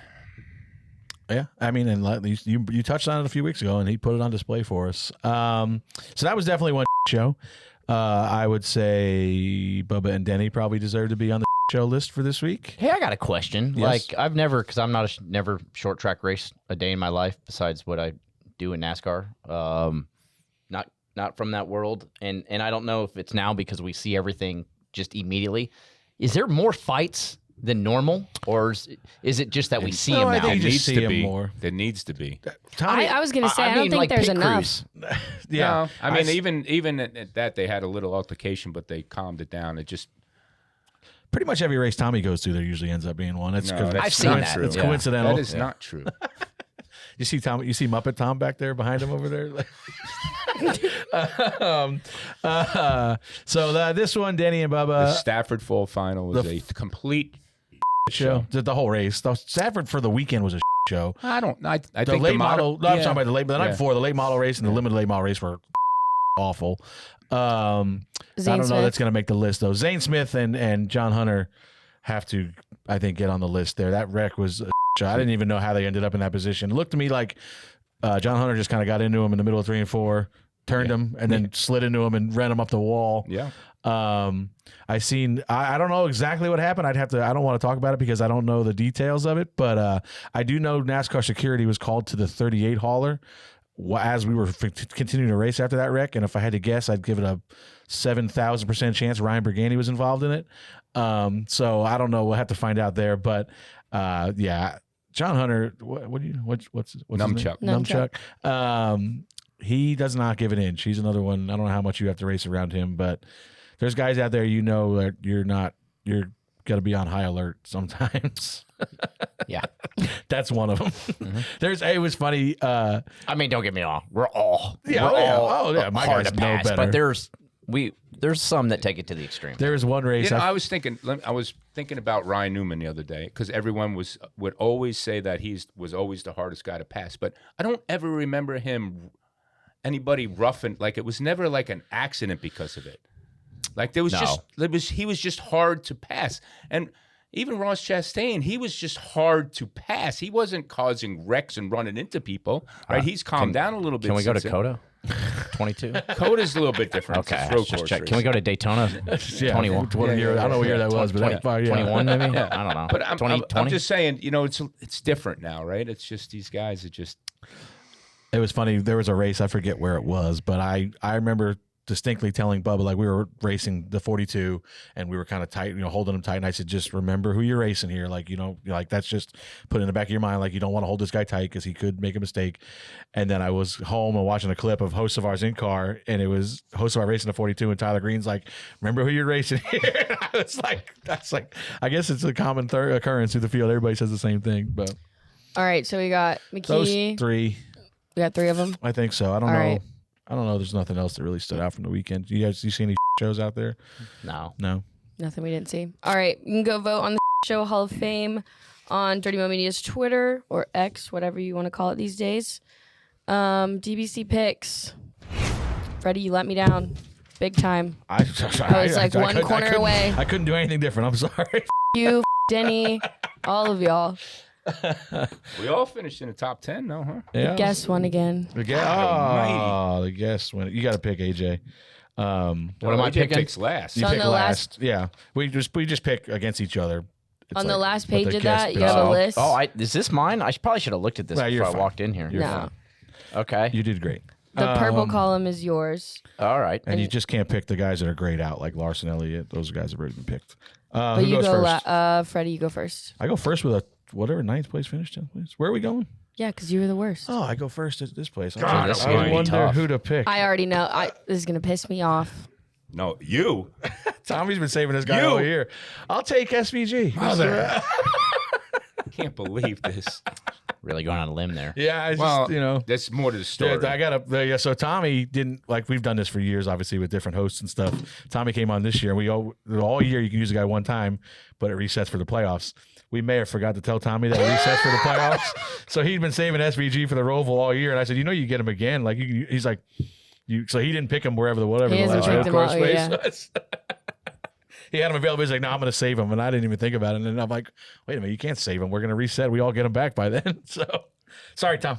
Yeah, I mean, and like you touched on it a few weeks ago, and he put it on display for us. So that was definitely one show. I would say Bubba and Denny probably deserve to be on the show list for this week. Hey, I got a question. Yes. Like, I've never, because I'm not never short track race a day in my life besides what I do in NASCAR. Not from that world, and I don't know if it's now because we see everything just immediately. Is there more fights than normal, or is it just that we see them I now? think you There just see needs to him be more. There needs to be. Tommy, I was going to say, I don't mean, think like there's pit enough. crews. yeah, No, I mean, even at that, they had a little altercation, but they calmed it down. It just pretty much every race Tommy goes to, there usually ends up being one. It's No, that's I've seen not that. true. It's Yeah. coincidental. that is not true. You see Tom? You see Muppet Tom back there behind him over there. So this one, Denny and The Bubba Stafford Fall Final was a complete show. The whole race. The Stafford for the weekend was a show. I The think late the model. No, I'm talking about the late. The night Yeah. before, the late model race and the limited late model race were awful. I Zane don't know. Smith. That's going to make the list though. Zane Smith and John Hunter have to, I think, get on the list there. That wreck was a show. I didn't even know how they ended up in that position. It looked to me like John Hunter just kind of got into him in the middle of 3 and 4, turned him, and then slid into him and ran him up the wall. Yeah. I don't know exactly what happened. I don't want to talk about it because I don't know the details of it, but I do know NASCAR security was called to the 38 hauler as we were continuing to race after that wreck. And if I had to guess, I'd give it a 7,000% chance Ryan Brigani was involved in it. So I don't know. We'll have to find out there, but yeah, John Hunter, what's his name? Numchuck. He does not give an inch. He's another one. I don't know how much you have to race around him, but there's guys out there, that you're got to be on high alert sometimes. Yeah. That's one of them. Mm-hmm. It was funny. I mean, don't get me wrong. We're all Yeah, we're oh, yeah. all Oh, yeah, my hard guys to know pass, better. but there's some that take it to the extreme. There was one race. I was thinking about Ryan Newman the other day because everyone would always say that he was always the hardest guy to pass, but I don't ever remember anybody roughing, like it was never like an accident because of it. Like he was just hard to pass. And even Ross Chastain, he was just hard to pass. He wasn't causing wrecks and running into people, right? He's calmed down a little bit. Can we go to since then. Coda? 22. Coda's a little bit different. Okay, It's a road just course check. race. Can we go to Daytona? Yeah, 21. I don't know what year that was, but that, 21 maybe? I don't know. But I'm 20? just saying, it's different now, right? It's just these guys are just. It was funny. There was a race. I forget where it was, but I remember distinctly telling Bubba, like, we were racing the 42 and we were kind of tight, holding him tight. And I said, just remember who you're racing here. Like, like that's just put in the back of your mind. Like, you don't want to hold this guy tight because he could make a mistake. And then I was home and watching a clip of hosts of ours in car, and it was hosts of our racing the 42, and Tyler Green's like, remember who you're racing here. I was like, I guess it's a common occurrence through the field. Everybody says the same thing. But All right, so we got McKee. those three, We got 3 of them. I think so. I don't All know. right. I don't know. There's nothing else that really stood out from the weekend. You see any shows out there? No. Nothing we didn't see. All right, you can go vote on the show Hall of Fame on Dirty Mo Media's Twitter or X, whatever you want to call it these days. DBC picks. Freddie, you let me down. Big time. I was like one corner away. I couldn't do anything different. I'm sorry. You, Denny, all of y'all. We all finished in the top 10, no, huh? Yeah. Guess one again. The guess when you got to pick AJ. What am I AJ picking? Picks last. You So on pick the last. Yeah, we just pick against each other. It's On the last what page the of guest that, you picks. have a list. Oh, is this mine? I probably should have looked at this No, you're before I fine. walked in here. You're No. fine. Okay. You did great. The purple column is yours. All right. And you just can't pick the guys that are grayed out, like Larson Elliott. Those guys have already been picked. But Who you goes go, first? Freddie, you go first. I go first with a whatever 9th place finish, 10th place. Where are we going? Yeah, because you were the worst. Oh, I go first at this place. God, that's I gonna be wonder tough. who to pick. I already know. This is going to piss me off. No, you. Tommy's been saving this guy You. all year. I'll take SVG. Can't believe this. Really going on a limb there. Yeah, I just, Well, that's more to the story. Yeah, I got so Tommy didn't, like, we've done this for years, obviously, with different hosts and stuff. Tommy came on this year. We all year you can use a guy one time, but it resets for the playoffs. We may have forgot to tell Tommy that it resets for the playoffs. So he'd been saving SVG for the ROVAl all year, and I said, you get him again. Like, he's like, so he didn't pick him wherever the He hasn't last picked road him course all- race yeah. was. He had him available. He's like, no, I'm going to save him, and I didn't even think about it. And then I'm like, wait a minute, you can't save him. We're going to reset. We all get him back by then. So, sorry, Tom.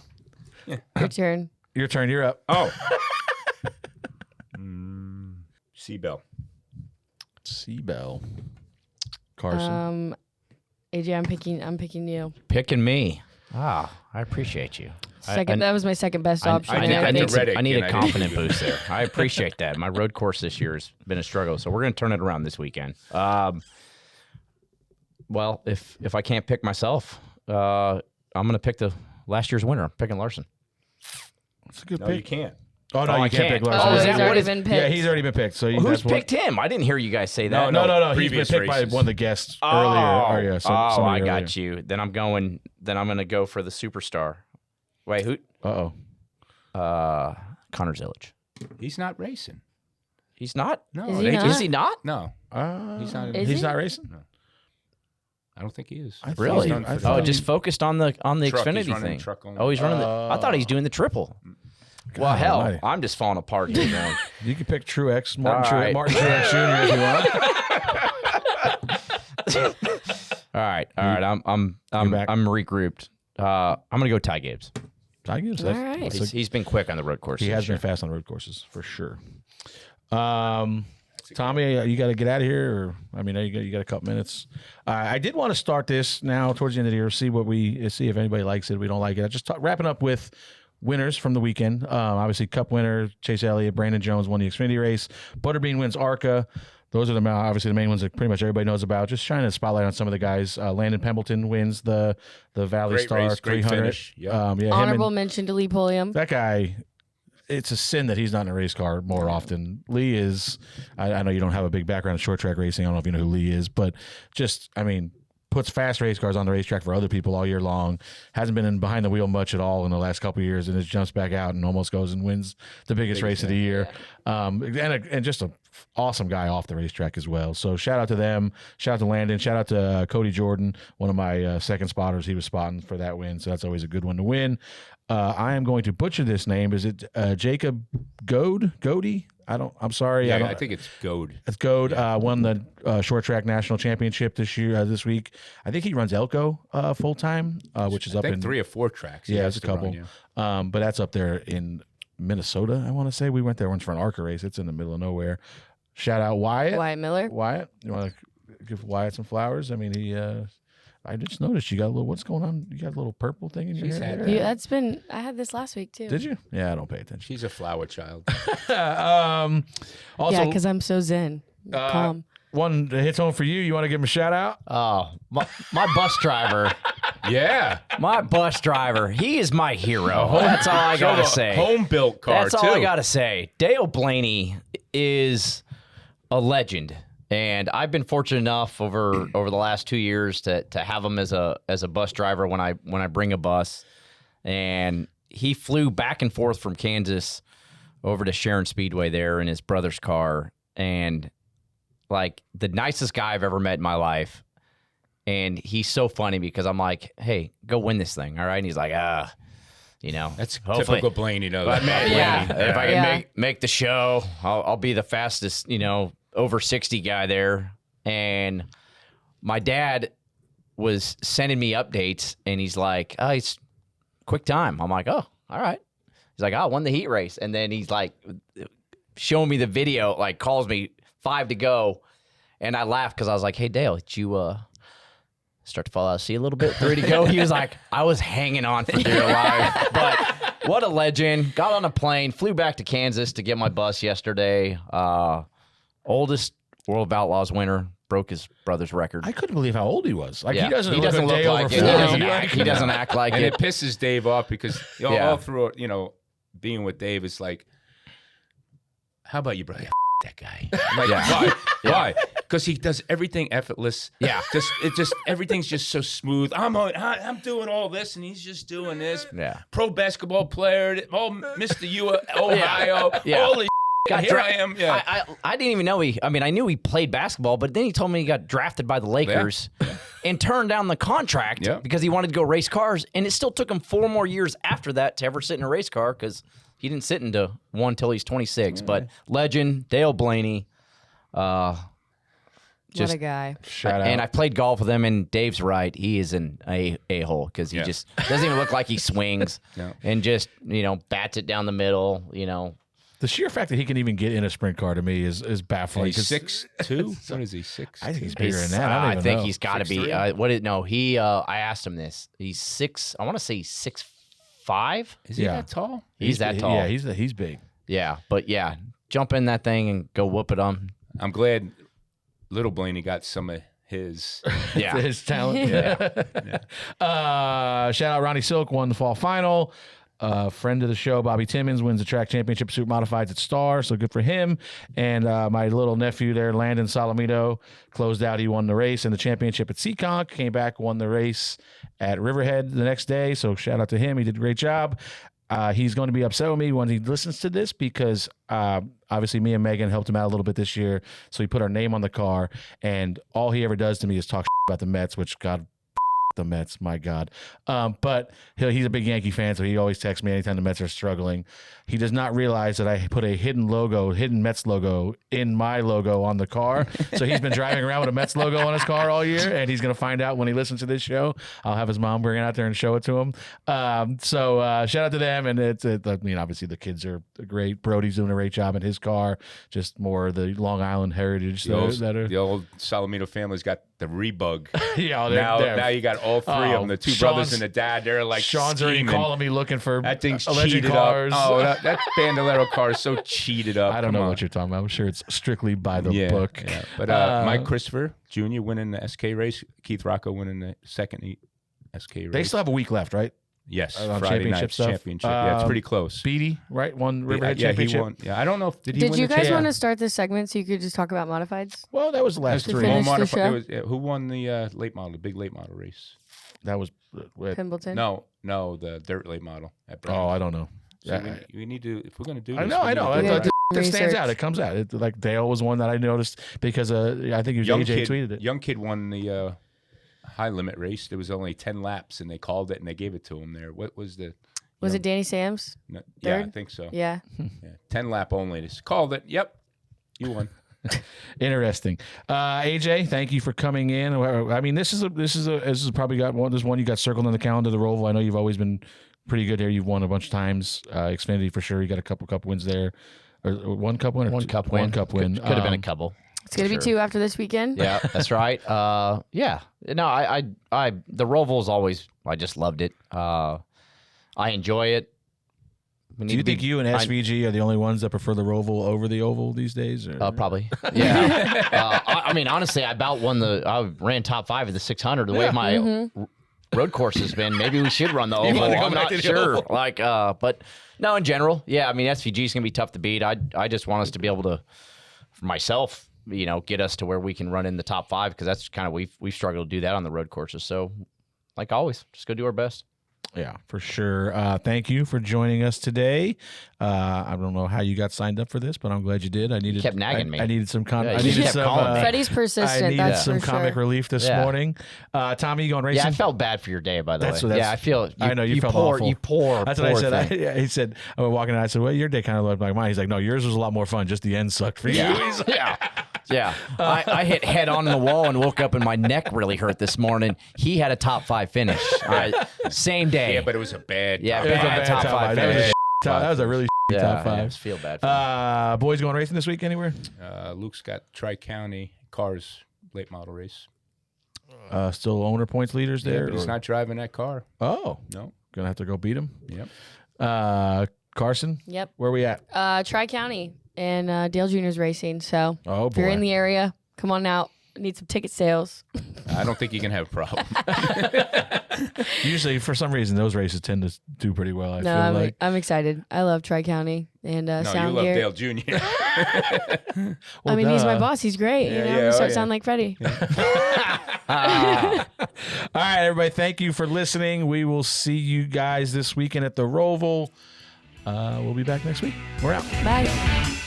Your turn. Your turn. You're up. Oh. Seabell. Seabell. Karsyn. AJ, I'm picking you. Picking me. I appreciate you. That was my second best option. I and did- I I think did Reddick, I need and a I didn't confident do boost there. I appreciate that. My road course this year has been a struggle, so we're going to turn it around this weekend. Well, if I can't pick myself, I'm going to pick the last year's winner. I'm picking Larson. That's a good No, pick. you can't. Oh, no, Oh, you I can't can't. pick Oh, Larson. is he's that already what been picked. Yeah, he's already been picked. So Who's that's what- picked him? I didn't hear you guys say that. No, No. He's been previous picked by races. one of the guests Oh, earlier. Or, yeah, somebody I got earlier. you. Then I'm going to go for the superstar. Wait, who? Uh-oh. Connor Zilisch. He's not racing. He's not? No, Is he they not? just- Is he not? No, he's not. Is He's he? not racing? I don't think he is. I thought Really? he- done for I the- thought Oh, he- just focused on the Truck, he's Xfinity running thing. truck only. Oh, he's running the. I thought he's doing the triple. Well, hell, almighty. I'm just falling apart here, man. You can pick Truex, All Martin right. Truex Jr. if you want. All right. I'm back. regrouped. I'm gonna go Ty Gibbs. I guess All right. He's been quick on the road course. he this has year. been fast on road courses for sure. Tommy, you got to get out of here. Or, I mean, you got a couple minutes. I did want to start this now towards the end of the year. See if anybody likes it. We don't like it. I just wrapping up with winners from the weekend. Obviously, Cup winner Chase Elliott, Brandon Jones won the Xfinity race. Butterbean wins ARCA. Those are obviously the main ones that pretty much everybody knows about. Just shining a spotlight on some of the guys. Landon Pembleton wins the Valley Great Star race, great 300. finish. Yep. Yeah, him Honorable and- mention to Lee Pulliam. that guy. It's a sin that he's not in a race car more often. Lee is. I know you don't have a big background in short track racing. I don't know if you know who Lee is, but just puts fast race cars on the racetrack for other people all year long. Hasn't been in behind the wheel much at all in the last couple of years, and just jumps back out and almost goes and wins the biggest race of the year. And just a awesome guy off the racetrack as well. So shout out to them. Shout out to Landon. Shout out to Cody Jordan, one of my second spotters. He was spotting for that win, so that's always a good one to win. I am going to butcher this name. Is it Jacob Goody? I'm sorry. Yeah, I think it's Goad. It's Goad. Won the short track national championship this week. I think he runs Elko full time, which is I up think in 3 or 4 tracks. he Yeah, has it's a to couple. run, yeah. But that's up there in Minnesota, I want to say. We went there once for an ARCA race. It's in the middle of nowhere. Shout out Wyatt. Wyatt Miller. Wyatt, you want to give Wyatt some flowers? I mean, I just noticed you got a little. What's going on? You got a little purple thing in your hair. had Yeah, I had this last week too. Did you? Yeah, I don't pay attention. She's a flower child. Also, yeah, because I'm so zen. Calm. one hits home for you. You want to give him a shout out? Oh, my bus driver. Yeah. My bus driver. He is my hero. That's all I got to say. Home-built car, That's all I got to say. Dale Blaney is a legend. And I've been fortunate enough over the last 2 years to have him as a bus driver when I bring a bus. And he flew back and forth from Kansas over to Sharon Speedway there in his brother's car. And like the nicest guy I've ever met in my life. And he's so funny because I'm like, hey, go win this thing, all right? And he's like, That's hopefully. typical Blaney, though. If I can make the show, I'll be the fastest, over 60 guy there. And my dad was sending me updates, and he's like, oh, it's quick time. I'm like, oh, all right. He's like, I won the heat race. And then he's like, showing me the video, like calls me 5 to go. And I laughed because I was like, hey, Dale, did you start to fall out of sea a little bit? 3 to go. He was like, I was hanging on for dear life. But what a legend. Got on a plane, flew back to Kansas to get my bus yesterday. Oldest World of Outlaws winner, broke his brother's record. I couldn't believe how old he was. Like Yeah. he doesn't He look, doesn't a look day like over it. 40. He doesn't act like And it. it pisses Dave off because all through, being with Dave is like, how about you, brother? That guy. I'm like, why? Why? Because he does everything effortless. Yeah. Everything's just so smooth. I'm doing all this, and he's just doing this. Yeah. Pro basketball player. Mr. Ohio. Yeah. Holy here I am. Yeah. I didn't even know I knew he played basketball, but then he told me he got drafted by the Lakers and turned down the contract because he wanted to go race cars. And it still took him 4 more years after that to ever sit in a race car because he didn't sit into one until he's 26. But legend, Dale Blaney. What a guy. Shout out. And I played golf with him, and Dave's right. He is an a-hole because he just doesn't even look like he swings and just, bats it down the middle, The sheer fact that he can even get in a sprint car to me is baffling. He's 6'2". What is he? 6'? I think he's bigger than that. I think know. he's got to be. I asked him this. He's 6. I want to say he's 6'5". Is he that tall? He's that tall. Yeah, he's big. Yeah, but jump in that thing and go whoop it on. I'm glad little Blaney got some of his. His talent. Shout out Ronnie Silk, won the fall final. Friend of the show, Bobby Timmons, wins the track championship super modifieds at Star, so good for him. And my little nephew there, Landon Salamito, closed out. He won the race and the championship at Seekonk, came back, won the race at Riverhead the next day, so shout out to him. He did a great job. He's going to be upset with me when he listens to this because obviously me and Megan helped him out a little bit this year, so he put our name on the car, and all he ever does to me is talk about the Mets, which God the Mets, my God. But he's a big Yankee fan, so he always texts me anytime the Mets are struggling. He does not realize that I put a hidden Mets logo in my logo on the car. So he's been driving around with a Mets logo on his car all year, and he's going to find out when he listens to this show. I'll have his mom bring it out there and show it to him. So shout out to them, and obviously the kids are great. Brody's doing a great job in his car. Just more the Long Island heritage The old Salamito family's got the rebug. Now you got all 3 of them, the 2 brothers and the dad. They're like Sean's already calling me looking for that thing's alleged cheated cars. up. Oh, that Bandolero car is so cheated up. I don't know what you're talking about. I'm sure it's strictly by the book. Yeah. But Mike Christopher Jr. winning the SK race, Keith Rocco winning the second SK race. They still have a week left, right? Yes, championship Friday night stuff. championship. Yeah, it's pretty close. Beatty, right? Won Riverhead championship. He won. Yeah, I don't know if did he Did win you the guys want to start this segment so you could just talk about modifieds? Well, that was the last To 3. finish the show? Who won the late model, the big late model race? That was Pimbleton? No, the dirt late model at Bristol. Oh, I don't know. So we need to, if we're going to do this. I know. we need to do It it. stands out. It comes out. Like Dale was one that I noticed because I think it was AJ tweeted it. Young kid won the high limit race. There was only 10 laps, and they called it, and they gave it to him there. What was the... Was it Danny Sams? No, yeah, I think so. Yeah. 10 lap only. Just called it. Yep. You won. Interesting. AJ, thank you for coming in. I mean, this is probably got one. This one you got circled on the calendar, the ROVAl. I know you've always been pretty good here. You've won a bunch of times. Xfinity for sure. You got a couple cup wins there. Or one cup win? Or One cup win. Could have been a couple. It's going to be 2 after this weekend. Yeah, that's right. Yeah. No, I the ROVAL is always, I just loved it. I enjoy it. Do you think you and SVG are the only ones that prefer the ROVAL over the oval these days? Or? Probably. Yeah. I mean, honestly, I ran top 5 of the 600. The way my road course has been, maybe we should run the oval. I'm not sure. But no, in general, yeah. I mean, SVG is gonna be tough to beat. I just want us to be able to, for myself, get us to where we can run in the top 5, because that's kind of we've struggled to do that on the road courses. So, like always, just go do our best. Yeah, for sure. Thank you for joining us today. I don't know how you got signed up for this, but I'm glad you did. You kept nagging me. I needed some Freddie's persistent. I needed some comic relief this morning. Tommy, you going racing? Yeah, I felt bad for your day, by the way. I feel. I know you felt awful. You poor. That's what I said. He said, I was walking out. I said, well, your day kind of looked like mine. He's like, no, yours was a lot more fun. Just the end sucked for you. Yeah. I hit head on the wall and woke up and my neck really hurt this morning. He had a top 5 finish. Same day. Yeah, but it was a bad. Yeah, it was a bad top 5 finish. That was a really top 5. I just feel bad. Boys going racing this week anywhere? Luke's got Tri-County Cars late model race. Still owner points leaders there? But he's not driving that car. Oh. No. Gonna have to go beat him? Yep. Karsyn? Yep. Where are we at? Tri-County and Dale Jr.'s racing. So if you're in the area, come on out. Need some ticket sales. I don't think you can have a problem. Usually, for some reason, those races tend to do pretty well. I feel like. I'm excited. I love Tri-County and no, Sound you love Gear. Dale Jr. I mean, he's my boss. He's great. Start sounding like Freddie. All right, everybody. Thank you for listening. We will see you guys this weekend at the ROVAL. We'll be back next week. We're out. Bye.